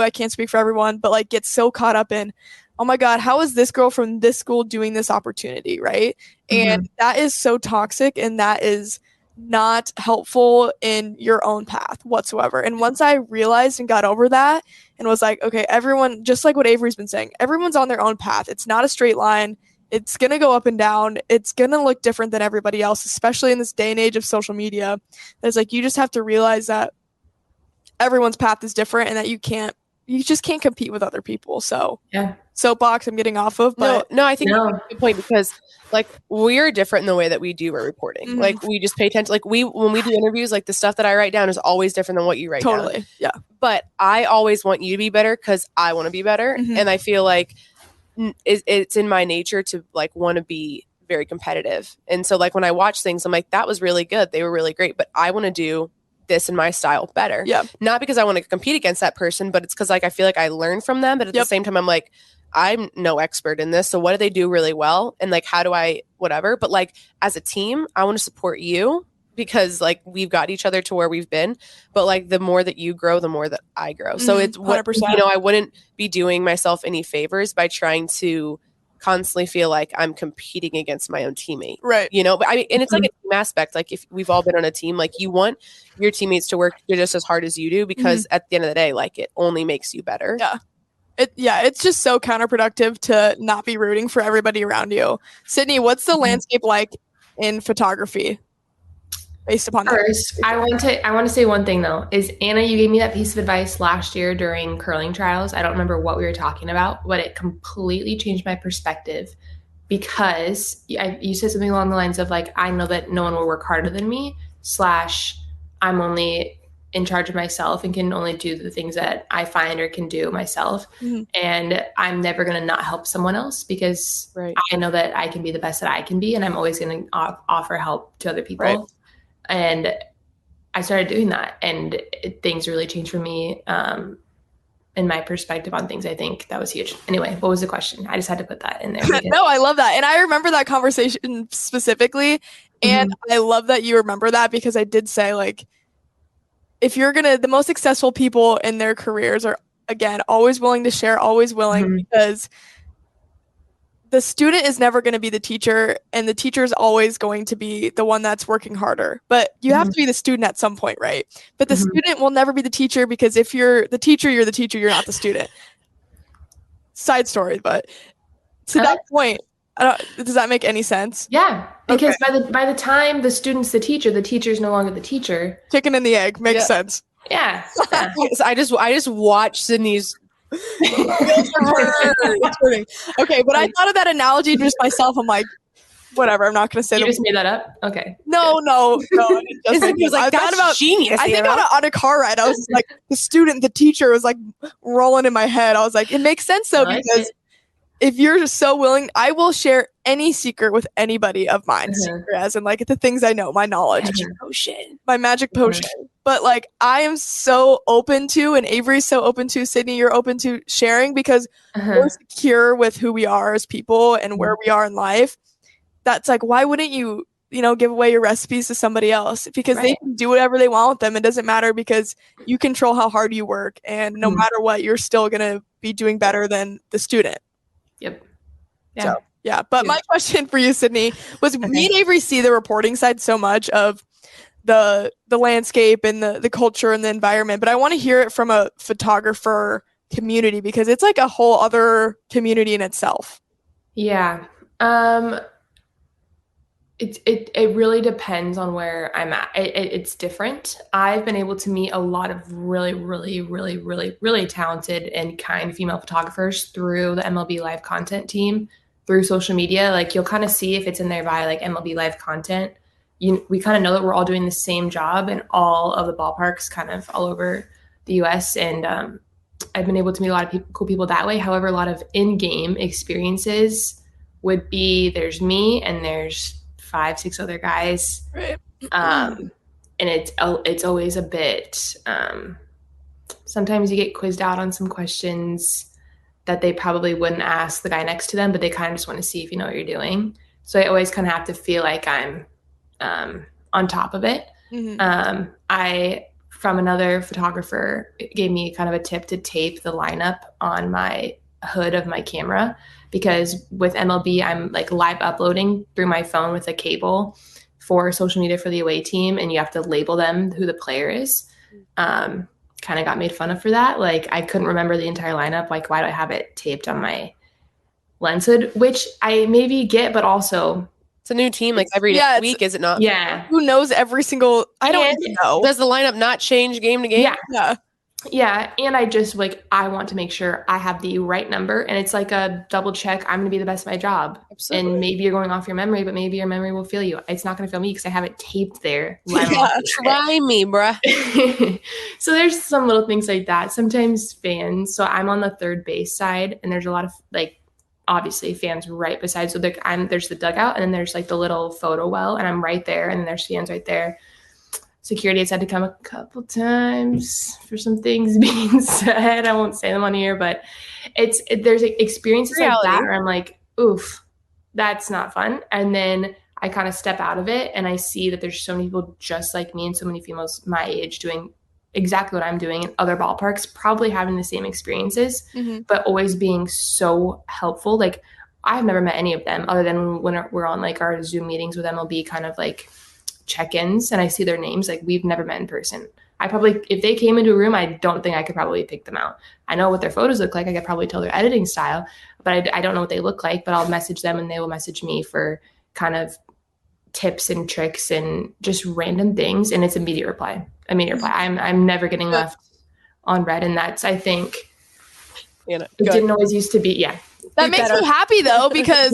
I can't speak for everyone, but like get so caught up in, oh my God, how is this girl from this school doing this opportunity, right? And that is so toxic, and that is not helpful in your own path whatsoever. And once I realized and got over that and was like, okay, everyone, just like what Avarie's been saying, everyone's on their own path. It's not a straight line. It's going to go up and down. It's going to look different than everybody else, especially in this day and age of social media. It's like, you just have to realize that everyone's path is different, and that you just can't compete with other people. So soapbox I'm getting off of, but no, I think that's a good point because like we're different in the way that we do our reporting. Like we just pay attention. Like when we do interviews, like the stuff that I write down is always different than what you write down. totally. Yeah. But I always want you to be better because I want to be better. And I feel like it's in my nature to like want to be very competitive. And so like when I watch things, I'm like, that was really good. They were really great, but I want to do this in my style better. Yeah. Not because I want to compete against that person, but it's because like I feel like I learn from them. But at the same time, I'm like, I'm no expert in this. So what do they do really well? And like, how do I, whatever. But like as a team, I want to support you because like we've got each other to where we've been. But like the more that you grow, the more that I grow. So it's what, 100%. I wouldn't be doing myself any favors by trying to constantly feel like I'm competing against my own teammate. Right. But I mean, and it's like a team aspect. Like if we've all been on a team, like you want your teammates to work just as hard as you do because at the end of the day, like it only makes you better. Yeah. It's just so counterproductive to not be rooting for everybody around you. Sydney, what's the landscape like in photography? Based upon First, I want to say one thing though. Is Anna, you gave me that piece of advice last year during curling trials. I don't remember what we were talking about, but it completely changed my perspective because you said something along the lines of like, I know that no one will work harder than me. / I'm only in charge of myself and can only do the things that I find or can do myself. And I'm never going to not help someone else because I know that I can be the best that I can be. And I'm always going to offer help to other people. Right. And I started doing that and things really changed for me in my perspective on things. I think that was huge. Anyway, what was the question? I just had to put that in there. No, I love that. And I remember that conversation specifically. And I love that you remember that because I did say like, if you're the most successful people in their careers are, again, always willing to share, always willing, because the student is never going to be the teacher and the teacher is always going to be the one that's working harder. But you have to be the student at some point, right? But the student will never be the teacher because if you're the teacher, you're not the student. Side story, but to that point, does that make any sense? Yeah, because by the time the student's the teacher is no longer the teacher. Chicken and the egg makes sense. Yeah. I just watched Sydney's. Okay, but I thought of that analogy just myself. I'm like, whatever. I'm not going to say. You just made that up. Okay. No. I was like, that's about genius. I think on a car ride, I was just like, the student, the teacher was like rolling in my head. I was like, it makes sense though because if you're just so willing, I will share any secret with anybody of mine. Secret as in like the things I know, my knowledge, my magic potion. But like I am so open to, and Avarie's so open to, Sydney, you're open to sharing because we're secure with who we are as people and where we are in life. That's like, why wouldn't you, give away your recipes to somebody else? Because they can do whatever they want with them. It doesn't matter because you control how hard you work. And no matter what, you're still going to be doing better than the student. Yep. Yeah. So, yeah. But my question for you, Sydney, was me and Avarie see the reporting side so much of the landscape and the culture and the environment, but I want to hear it from a photographer community because it's like a whole other community in itself. Yeah. It really depends on where I'm at. It's different. I've been able to meet a lot of really, really, really, really, really talented and kind female photographers through the MLB Live content team, through social media. Like you'll kind of see if it's in there by like MLB Live content. We kind of know that we're all doing the same job in all of the ballparks kind of all over the US. And I've been able to meet a lot of cool people that way. However, a lot of in-game experiences would be there's me and there's 5-6 other guys. Right. And it's always a bit, sometimes you get quizzed out on some questions that they probably wouldn't ask the guy next to them, but they kind of just want to see if you know what you're doing. So I always kind of have to feel like I'm on top of it. From another photographer, gave me kind of a tip to tape the lineup on my hood of my camera, because with MLB, I'm like live uploading through my phone with a cable for social media for the away team. And you have to label them who the player is. Kind of got made fun of for that. Like I couldn't remember the entire lineup. Like, why do I have it taped on my lens hood, which I maybe get, but also it's a new team like every week, is it not? Yeah. Who knows every single, I don't even know. Does the lineup not change game to game? Yeah. Yeah, and I just like I want to make sure I have the right number, and it's like a double check. I'm going to be the best at my job, Absolutely. and maybe you're going off your memory, but maybe your memory will fail you. It's not going to fail me because I have it taped there. Yeah. Try me, bruh. So there's some little things like that. Sometimes fans. So I'm on the third base side, and there's a lot of like obviously fans right beside. So there's the dugout, and then there's like the little photo well, and I'm right there, and then there's fans right there. Security has had to come a couple times for some things being said. I won't say them on here, but there's experiences like that where I'm like, oof, that's not fun. And then I kind of step out of it and I see that there's so many people just like me and so many females my age doing exactly what I'm doing in other ballparks, probably having the same experiences, but always being so helpful. Like I've never met any of them other than when we're on like our Zoom meetings with MLB kind of like check-ins and I see their names. Like we've never met in person. I probably, if they came into a room, I don't think I could probably pick them out. I know what their photos look like. I could probably tell their editing style, but I don't know what they look like, but I'll message them and they will message me for kind of tips and tricks and just random things. And it's immediate reply. I'm never getting left on red. And that's, I think, it didn't always used to be. Yeah. That makes me happy though, because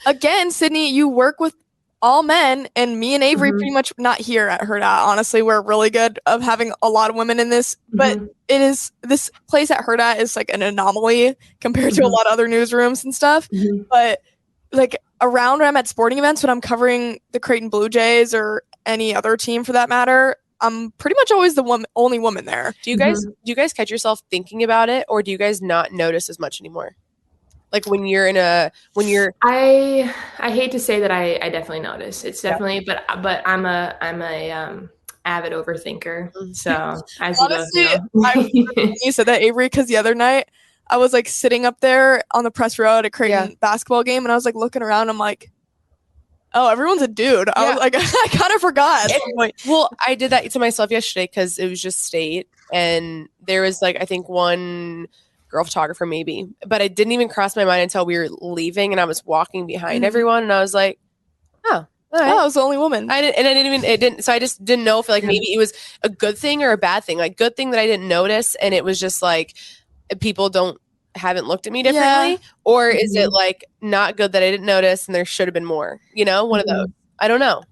again, Sydney, you work with all men, and me and Avarie pretty much not here at Hurrdat. Honestly, we're really good of having a lot of women in this, but this place at Hurrdat is like an anomaly compared to a lot of other newsrooms and stuff. But like around when I'm at sporting events, when I'm covering the Creighton Blue Jays or any other team for that matter, I'm pretty much always the only woman there. Do you guys catch yourself thinking about it, or do you guys not notice as much anymore? Like when you're I hate to say that I definitely notice. It's definitely, but I'm a avid overthinker. So as honestly, you know. You said that, Avarie, because the other night I was like sitting up there on the press row at a Creighton basketball game, and I was like looking around. I'm like, oh, everyone's a dude. I was like, I kind of forgot. Well, I did that to myself yesterday because it was just state, and there was like I think one girl photographer maybe, but it didn't even cross my mind until we were leaving and I was walking behind everyone, and I was like, oh, all right. I was the only woman. So I just didn't know if like maybe it was a good thing or a bad thing. Like good thing that I didn't notice, and it was just like people haven't looked at me differently, or is it like not good that I didn't notice and there should have been more? You know, one of those. I don't know.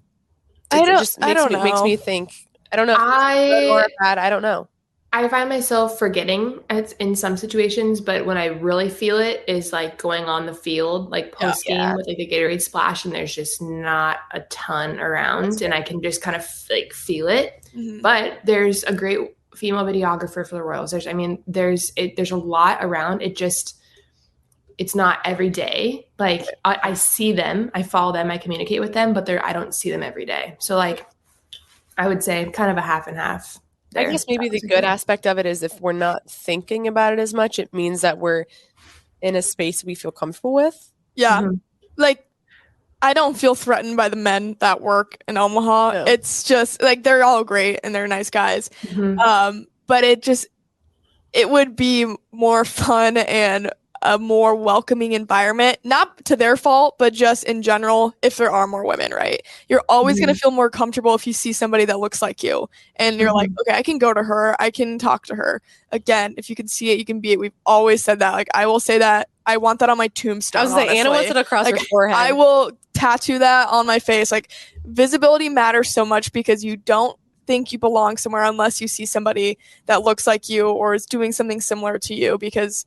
It makes me think. I don't know if it's good or bad. I don't know. I find myself forgetting in some situations, but when I really feel it is like going on the field, like post game with like a Gatorade splash, and there's just not a ton around, and I can just kind of like feel it. But there's a great female videographer for the Royals. There's a lot around. It's not every day. Like I see them, I follow them, I communicate with them, but I don't see them every day. So like I would say kind of a half and half. I guess maybe the good aspect of it is if we're not thinking about it as much, it means that we're in a space we feel comfortable with. Yeah. Like, I don't feel threatened by the men that work in Omaha. No. It's just, like, they're all great and they're nice guys. But it would be more fun and a more welcoming environment, not to their fault, but just in general, if there are more women, right? You're always going to feel more comfortable if you see somebody that looks like you and you're like, okay, I can go to her. I can talk to her. Again, if you can see it, you can be it. We've always said that. Like, I will say that. I want that on my tombstone. I was like, Anna wants it across her forehead. I will tattoo that on my face. Like, visibility matters so much because you don't think you belong somewhere unless you see somebody that looks like you or is doing something similar to you, because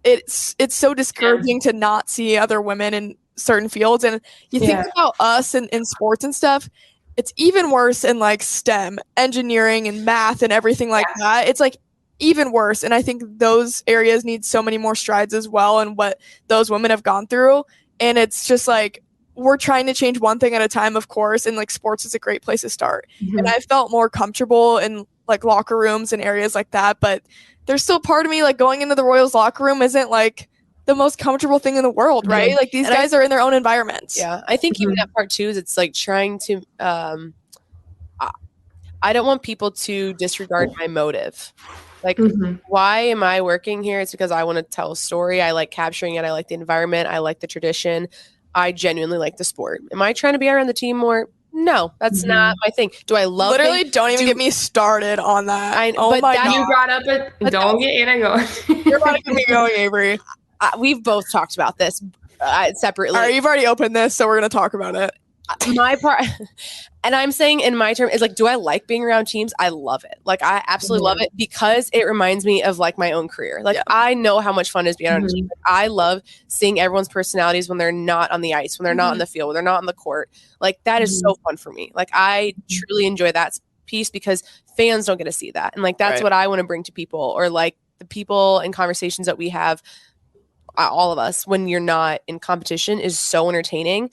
it's so discouraging to not see other women in certain fields. And you think about us in sports and stuff, it's even worse in like STEM, engineering and math and everything like that. It's like even worse. And I think those areas need so many more strides as well, and what those women have gone through. And it's just like, we're trying to change one thing at a time, of course. And like sports is a great place to start. And I felt more comfortable in like locker rooms and areas like that. But there's still part of me like going into the Royals locker room isn't like the most comfortable thing in the world, right? Like these guys are in their own environments. Yeah, I think even that part too is it's like trying to. I don't want people to disregard my motive. Like, why am I working here? It's because I want to tell a story. I like capturing it. I like the environment. I like the tradition. I genuinely like the sport. Am I trying to be around the team more? No, that's not my thing. Do I love Literally, don't even get me started on that. Oh my God. You brought up it. Don't get Anna going. You're about to get me going, Averie. We've both talked about this separately. All right, you've already opened this, so we're going to talk about it. My part, and I'm saying in my term, is like, do I like being around teams? I love it. Like, I absolutely love it because it reminds me of like my own career. Like, I know how much fun it is being on a team. I love seeing everyone's personalities when they're not on the ice, when they're not on the field, when they're not on the court. Like, that is so fun for me. Like, I truly enjoy that piece because fans don't get to see that. And like, that's what I want to bring to people, or like the people and conversations that we have, all of us, when you're not in competition, is so entertaining.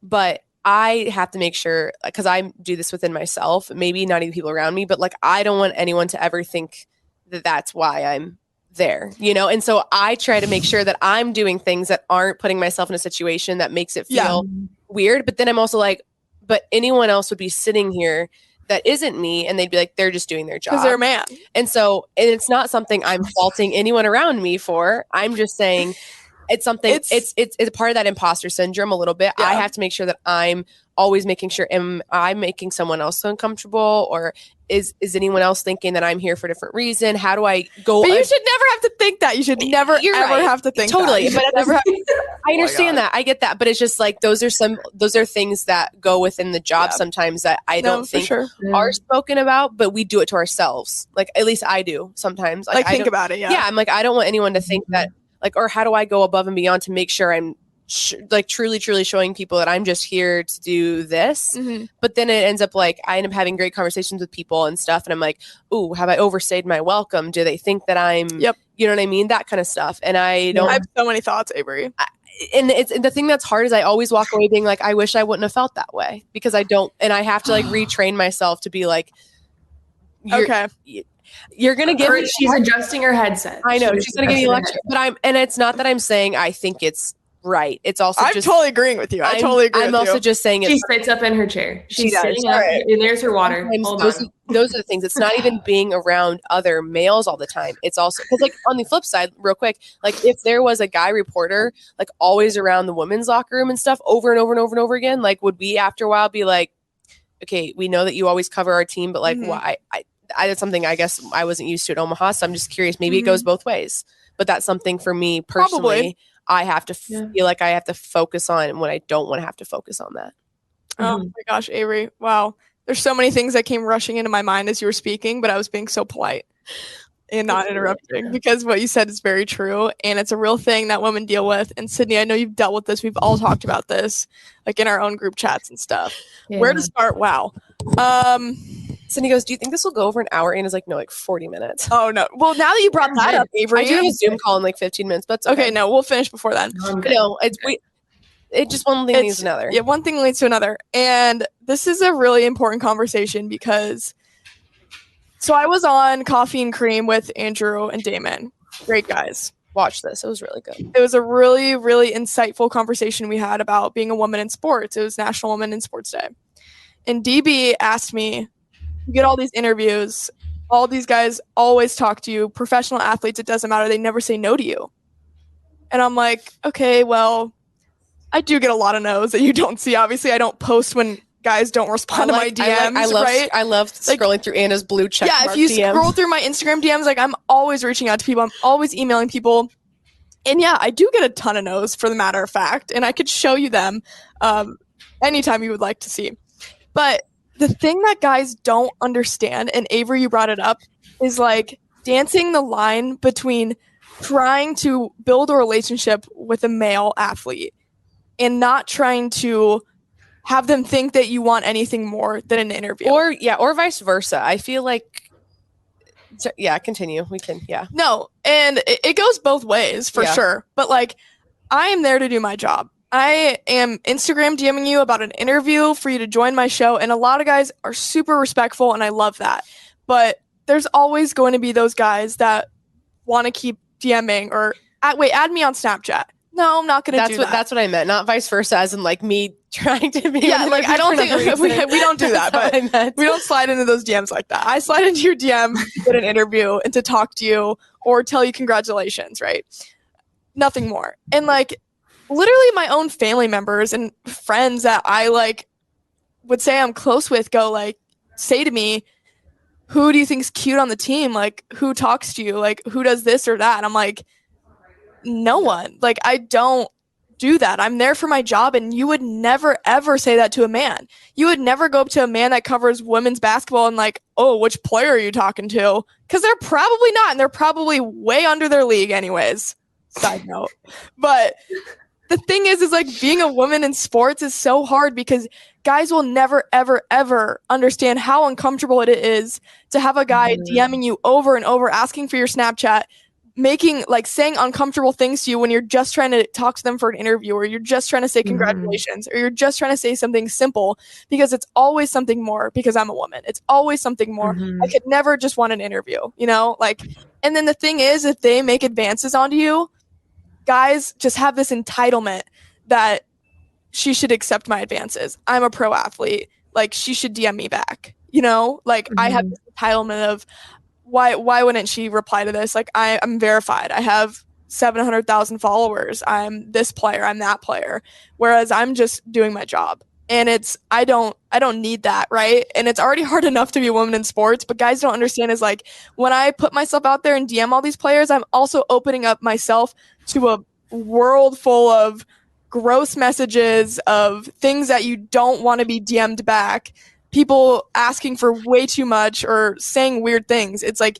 But I have to make sure, because I do this within myself, maybe not even people around me, but like, I don't want anyone to ever think that that's why I'm there, you know? And so I try to make sure that I'm doing things that aren't putting myself in a situation that makes it feel weird. But then I'm also like, but anyone else would be sitting here that isn't me, and they'd be like, they're just doing their job. Because they're a man. And so, and it's not something I'm faulting anyone around me for. I'm just saying, it's something, it's a part of that imposter syndrome a little bit. I have to make sure that I'm always making sure, am I making someone else uncomfortable, or is anyone else thinking that I'm here for a different reason? How do I go? But you should never have to think that. You should never ever have to think totally. that. But I understand that. I get that. But it's just like, those are things that go within the job sometimes that I don't think are spoken about, but we do it to ourselves. Like, at least I do sometimes. Like think about it. Yeah. I'm like, I don't want anyone to think that, like, or how do I go above and beyond to make sure I'm like truly showing people that I'm just here to do this. But then it ends up like, I end up having great conversations with people and stuff. And I'm like, ooh, have I overstayed my welcome? Do they think that I'm, you know what I mean? That kind of stuff. And I don't I have so many thoughts, Averie. And it's the thing that's hard is I always walk away being like, I wish I wouldn't have felt that way, because I don't, and I have to like retrain myself to be like, you're going to give me. She's adjusting her headset. I know she's going to give me a lecture, but and it's not that I'm saying I think it's right. It's also I'm totally agreeing with you. I'm also just saying she sits up in her chair. She's sitting up, and there's her water. Those are the things. It's not even being around other males all the time. It's also because, like, on the flip side, real quick, like if there was a guy reporter like always around the women's locker room and stuff over and over and over and over again, like, would we after a while be like, okay, we know that you always cover our team, but like, why? I did something I guess I wasn't used to at Omaha, so I'm just curious. Maybe it goes both ways, but that's something for me personally. Probably. I have to feel like I have to focus on when I don't want to have to focus on that. Oh my gosh, Averie. Wow. There's so many things that came rushing into my mind as you were speaking, but I was being so polite and not interrupting, because what you said is very true. And it's a real thing that women deal with. And Sydney, I know you've dealt with this. We've all talked about this, like in our own group chats and stuff. Yeah. Where to start? Wow. Sydney goes, do you think this will go over an hour? And is like, no, like 40 minutes. Oh, no. Well, now that you brought that up, Averie. I do have a Zoom call in like 15 minutes, but okay. No, we'll finish before then. No, it just one thing leads to another. Yeah, one thing leads to another. And this is a really important conversation because, so I was on Coffee and Cream with Andrew and Damon. Great guys. Watch this. It was really good. It was a really, really insightful conversation we had about being a woman in sports. It was National Women in Sports Day. And DB asked me, you get all these interviews, all these guys always talk to you, professional athletes, it doesn't matter, they never say no to you. And I'm like, okay, well, I do get a lot of no's that you don't see. Obviously, I don't post when guys don't respond to my DMs, right? I love scrolling through Anna's blue check mark if you DMs. Scroll through my Instagram DMs, like, I'm always reaching out to people. I'm always emailing people. And yeah, I do get a ton of no's, for the matter of fact. And I could show you them anytime you would like to see. But the thing that guys don't understand, and Averie, you brought it up, is like dancing the line between trying to build a relationship with a male athlete and not trying to have them think that you want anything more than an interview. Or vice versa. I feel like, continue. We can, No, and it goes both ways for sure. But like, I am there to do my job. I am Instagram DMing you about an interview for you to join my show. And a lot of guys are super respectful, and I love that. But there's always going to be those guys that want to keep DMing or, add me on Snapchat. No, I'm not going to do that. That's what I meant. Not vice versa, as in like me trying to be. Yeah, like I don't think we don't do that, but we don't slide into those DMs like that. I slide into your DM to get an interview and to talk to you or tell you congratulations, right? Nothing more. And like, literally my own family members and friends that I like would say I'm close with go like say to me, who do you think's cute on the team? Like, who talks to you? Like, who does this or that? And I'm like, no one. Like, I don't do that. I'm there for my job. And you would never, ever say that to a man. You would never go up to a man that covers women's basketball and like, oh, which player are you talking to? Because they're probably not. And they're probably way under their league anyways. Side note. But the thing is like being a woman in sports is so hard because guys will never, ever, ever understand how uncomfortable it is to have a guy DMing you over and over, asking for your Snapchat, making like saying uncomfortable things to you when you're just trying to talk to them for an interview, or you're just trying to say congratulations, or you're just trying to say something simple, because it's always something more because I'm a woman. It's always something more. I could never just want an interview, you know, like, and then the thing is, if they make advances onto you, guys just have this entitlement that she should accept my advances. I'm a pro athlete. Like, she should DM me back, you know, like I have this entitlement of why wouldn't she reply to this? Like, I'm verified. I have 700,000 followers. I'm this player. I'm that player. Whereas I'm just doing my job. And I don't need that, right? And it's already hard enough to be a woman in sports, but guys don't understand is like when I put myself out there and DM all these players, I'm also opening up myself to a world full of gross messages of things that you don't want to be DM'd back. People asking for way too much or saying weird things. It's like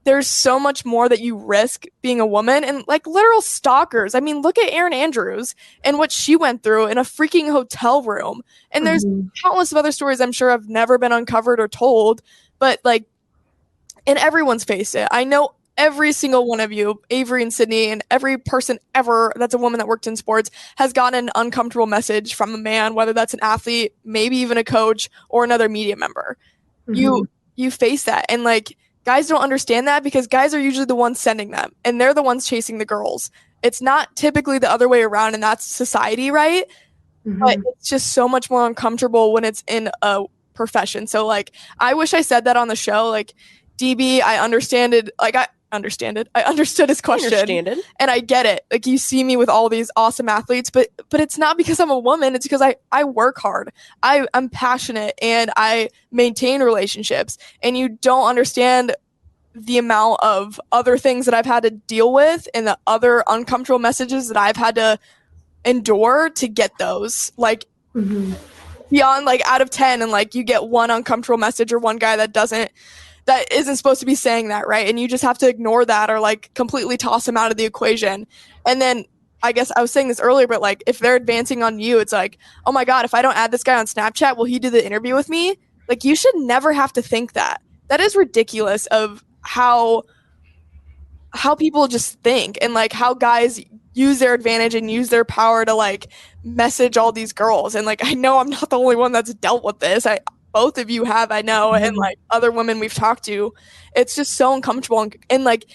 there's so much more that you risk being a woman, and like literal stalkers. I mean, look at Erin Andrews and what she went through in a freaking hotel room. And there's countless of other stories I'm sure have never been uncovered or told, but like, and everyone's faced it. I know every single one of you, Avarie and Sydney, and every person ever that's a woman that worked in sports has gotten an uncomfortable message from a man, whether that's an athlete, maybe even a coach, or another media member. You face that. And like, guys don't understand that because guys are usually the ones sending them and they're the ones chasing the girls. It's not typically the other way around, and that's society, right? But it's just so much more uncomfortable when it's in a profession. So like, I wish I said that on the show. Like, DB, I understand it. Like, I understood his question, and I get it. Like, you see me with all these awesome athletes, but it's not because I'm a woman. It's because I work hard. I'm passionate and I maintain relationships, and you don't understand the amount of other things that I've had to deal with and the other uncomfortable messages that I've had to endure to get those. Like, beyond like out of 10, and like you get one uncomfortable message or one guy that isn't supposed to be saying that, right? And you just have to ignore that or like completely toss him out of the equation. And then I guess I was saying this earlier, but like if they're advancing on you, it's like, oh my God, if I don't add this guy on Snapchat, will he do the interview with me? Like, you should never have to think that. That is ridiculous of how people just think, and like how guys use their advantage and use their power to like message all these girls. And like, I know I'm not the only one that's dealt with this. Both of you have, I know, and like other women we've talked to. It's just so uncomfortable, and like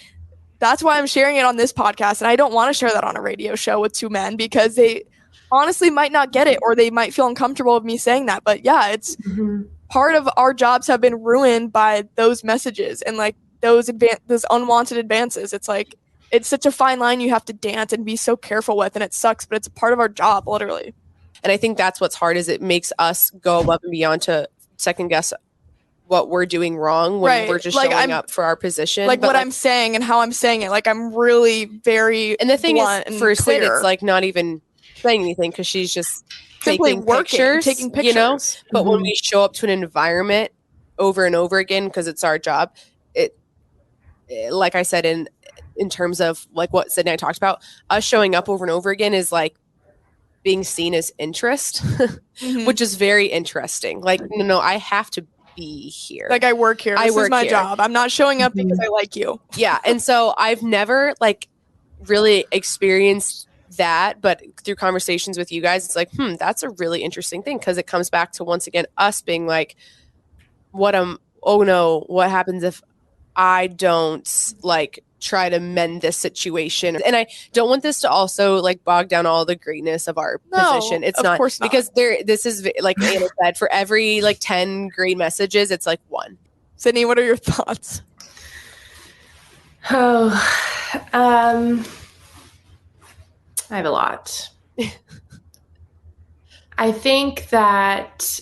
that's why I'm sharing it on this podcast. And I don't want to share that on a radio show with two men because they honestly might not get it, or they might feel uncomfortable with me saying that. But yeah, it's part of our jobs have been ruined by those messages and like those unwanted advances. It's like, it's such a fine line you have to dance and be so careful with, and it sucks, but it's a part of our job, literally. And I think that's what's hard, is it makes us go above and beyond to second guess what we're doing wrong when we're just like, showing up for our position. Like, but what I'm saying and how I'm saying it, like I'm really very and the thing is, for Sid, it's like not even saying anything because she's just taking pictures, you know. But when we show up to an environment over and over again, because it's our job, it like I said, in terms of like what Sydney and I talked about, us showing up over and over again is like being seen as interest, which is very interesting. Like, no, I have to be here. Like, I work here. This is my job. I'm not showing up because I like you. Yeah. And so I've never like really experienced that, but through conversations with you guys, it's like, that's a really interesting thing. Cause it comes back to, once again, us being like, what happens if I don't like try to mend this situation? And I don't want this to also like bog down all the greatness of our position. It's not, because this is like Anna said, for every like 10 great messages, it's like one. Sydney, what are your thoughts? I have a lot. I think that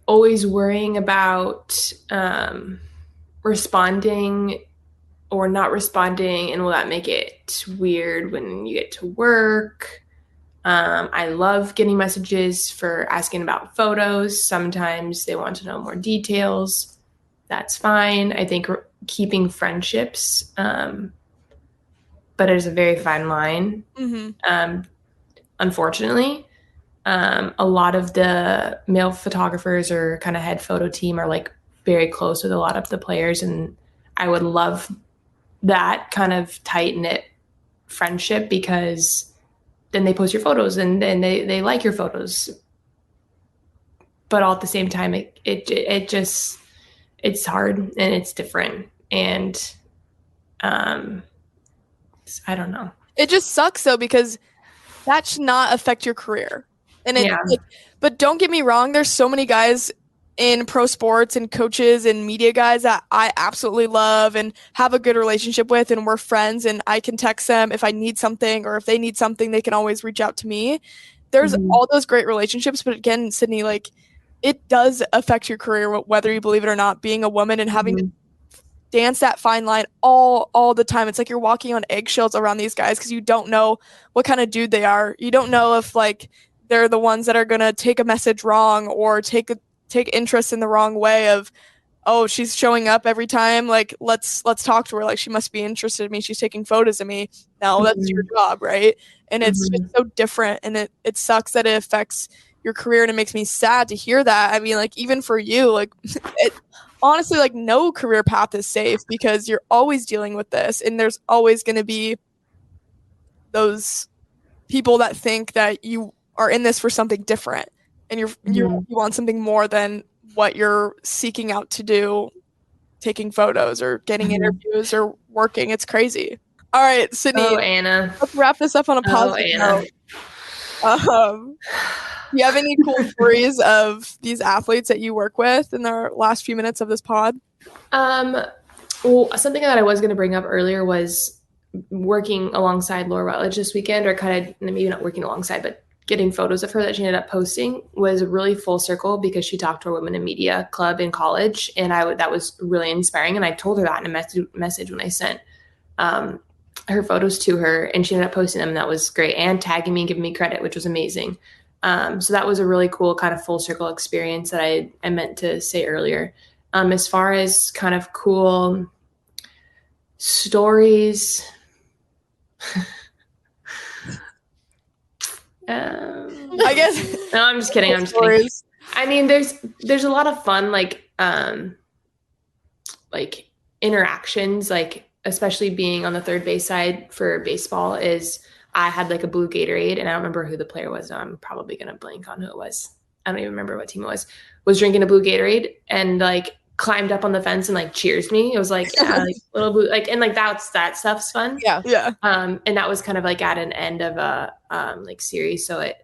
always worrying about responding or not responding, and will that make it weird when you get to work? I love getting messages for asking about photos. Sometimes they want to know more details. That's fine. I think keeping friendships, but there's a very fine line. Unfortunately, a lot of the male photographers or kind of head photo team are like very close with a lot of the players, and I would love that kind of tight-knit friendship, because then they post your photos and they like your photos. But all at the same time, it just, it's hard and it's different. And I don't know. It just sucks though, because that should not affect your career. And but don't get me wrong, there's so many guys in pro sports and coaches and media guys that I absolutely love and have a good relationship with, and we're friends, and I can text them if I need something, or if they need something, they can always reach out to me. There's all those great relationships, but again, Sydney, like, it does affect your career, whether you believe it or not, being a woman and having to dance that fine line all the time. It's like you're walking on eggshells around these guys, because you don't know what kind of dude they are. You don't know if like they're the ones that are gonna take a message wrong, or take interest in the wrong way of, oh, she's showing up every time, like let's talk to her, like she must be interested in me, she's taking photos of me. No, that's your job, right? And it's just so different, and it sucks that it affects your career, and it makes me sad to hear that. I mean, like, even for you, like, honestly, like, no career path is safe, because you're always dealing with this, and there's always going to be those people that think that you are in this for something different, and you want something more than what you're seeking out to do, taking photos or getting interviews or working. It's crazy. All right, Sydney. Oh, Anna. Let's wrap this up on a positive note. Do you have any cool stories of these athletes that you work with in the last few minutes of this pod? Well, something that I was going to bring up earlier was working alongside Laura Rutledge this weekend, or kind of maybe not working alongside, but getting photos of her that she ended up posting was really full circle, because she talked to a women in media club in college, and that was really inspiring. And I told her that in a message when I sent her photos to her, and she ended up posting them, and that was great, and tagging me and giving me credit, which was amazing. So that was a really cool kind of full circle experience that I meant to say earlier. As far as kind of cool stories, I guess. No, I'm just kidding. Kidding. I mean, there's a lot of fun, like interactions, like especially being on the third base side for baseball. Is I had like a blue Gatorade, and I don't remember who the player was. Now I'm probably gonna blank on who it was. I don't even remember what team it was. Was drinking a blue Gatorade and like climbed up on the fence and like cheers me. It was like, like little blue, like, and like that stuff's fun. Yeah. And that was kind of like at an end of a like series. So I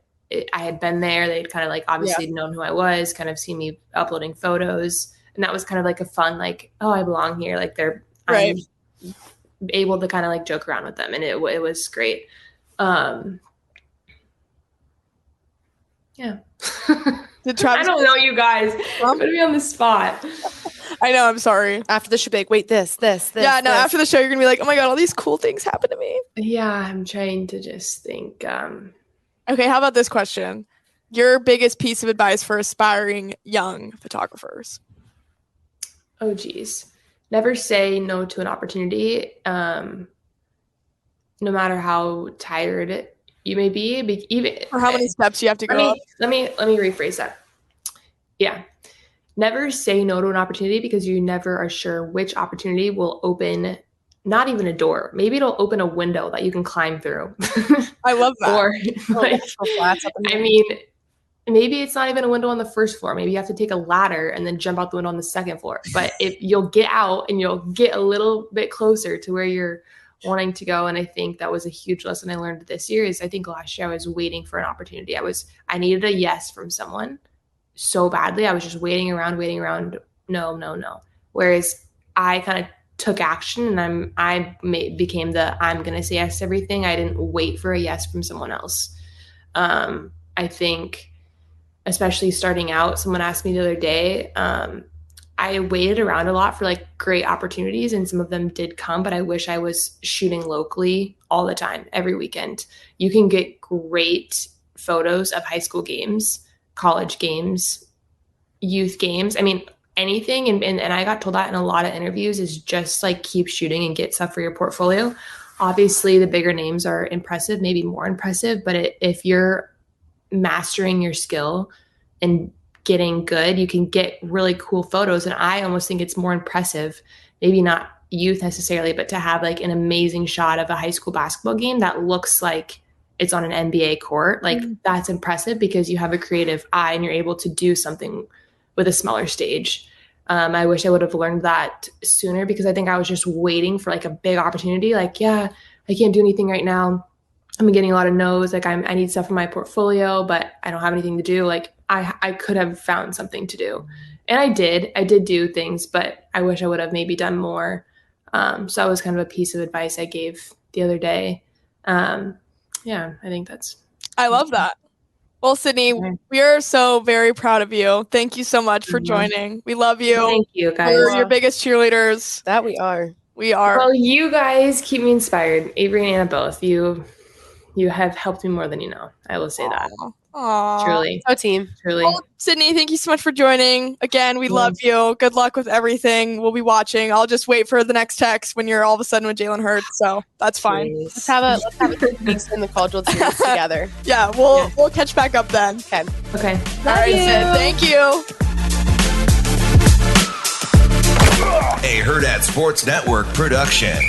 had been there. They'd kind of like obviously known who I was, kind of seen me uploading photos, and that was kind of like a fun, like, oh, I belong here. Like I'm able to kind of like joke around with them, and it was great. Yeah. I don't know, you guys. Put me on the spot. I know, I'm sorry. After the show, be like, wait, this. Yeah, no, after the show, you're going to be like, oh my God, all these cool things happen to me. Yeah, I'm trying to just think. Okay, how about this question? Your biggest piece of advice for aspiring young photographers? Oh, geez. Never say no to an opportunity, no matter how tired you may be, even or how many steps you have to go. Let me rephrase that. Yeah. Never say no to an opportunity, because you never are sure which opportunity will open, not even a door. Maybe it'll open a window that you can climb through. I love that. Or like, I mean, maybe it's not even a window on the first floor. Maybe you have to take a ladder and then jump out the window on the second floor. But if you'll get out and you'll get a little bit closer to where you're wanting to go. And I think that was a huge lesson I learned this year. Is I think last year I was waiting for an opportunity. I needed a yes from someone so badly. I was just waiting around. No. Whereas I kind of took action, and I became I'm going to say yes to everything. I didn't wait for a yes from someone else. I think especially starting out. Someone asked me the other day, I waited around a lot for like great opportunities, and some of them did come, but I wish I was shooting locally all the time, every weekend. You can get great photos of high school games, college games, youth games. I mean, anything. And I got told that in a lot of interviews is just like keep shooting and get stuff for your portfolio. Obviously, the bigger names are impressive, maybe more impressive, but if you're mastering your skill and getting good, you can get really cool photos. And I almost think it's more impressive, maybe not youth necessarily, but to have like an amazing shot of a high school basketball game that looks like it's on an NBA court. Like that's impressive because you have a creative eye and you're able to do something with a smaller stage. I wish I would have learned that sooner because I think I was just waiting for like a big opportunity. Like, yeah, I can't do anything right now. I'm getting a lot of no's. Like I need stuff in my portfolio, but I don't have anything to do. Like I could have found something to do. And I did do things, but I wish I would have maybe done more. So that was kind of a piece of advice I gave the other day. Yeah, I think I love that. Well, Sydney, we are so very proud of you. Thank you so much for joining. We love you. Thank you, guys. We're your biggest cheerleaders. That we are. We are. Well, you guys keep me inspired. Avarie and Ana both. You have helped me more than you know. I will say that. Aww. Truly. So team. Truly. Well, Sydney, thank you so much for joining. Again, we love you. Good luck with everything. We'll be watching. I'll just wait for the next text when you're all of a sudden with Jalen Hurts. So that's fine. Jeez. Let's have a 3 weeks in the cultural series together. Yeah, we'll catch back up then. Okay. All right, Sid. Thank you. A Hurrdat Sports Network production.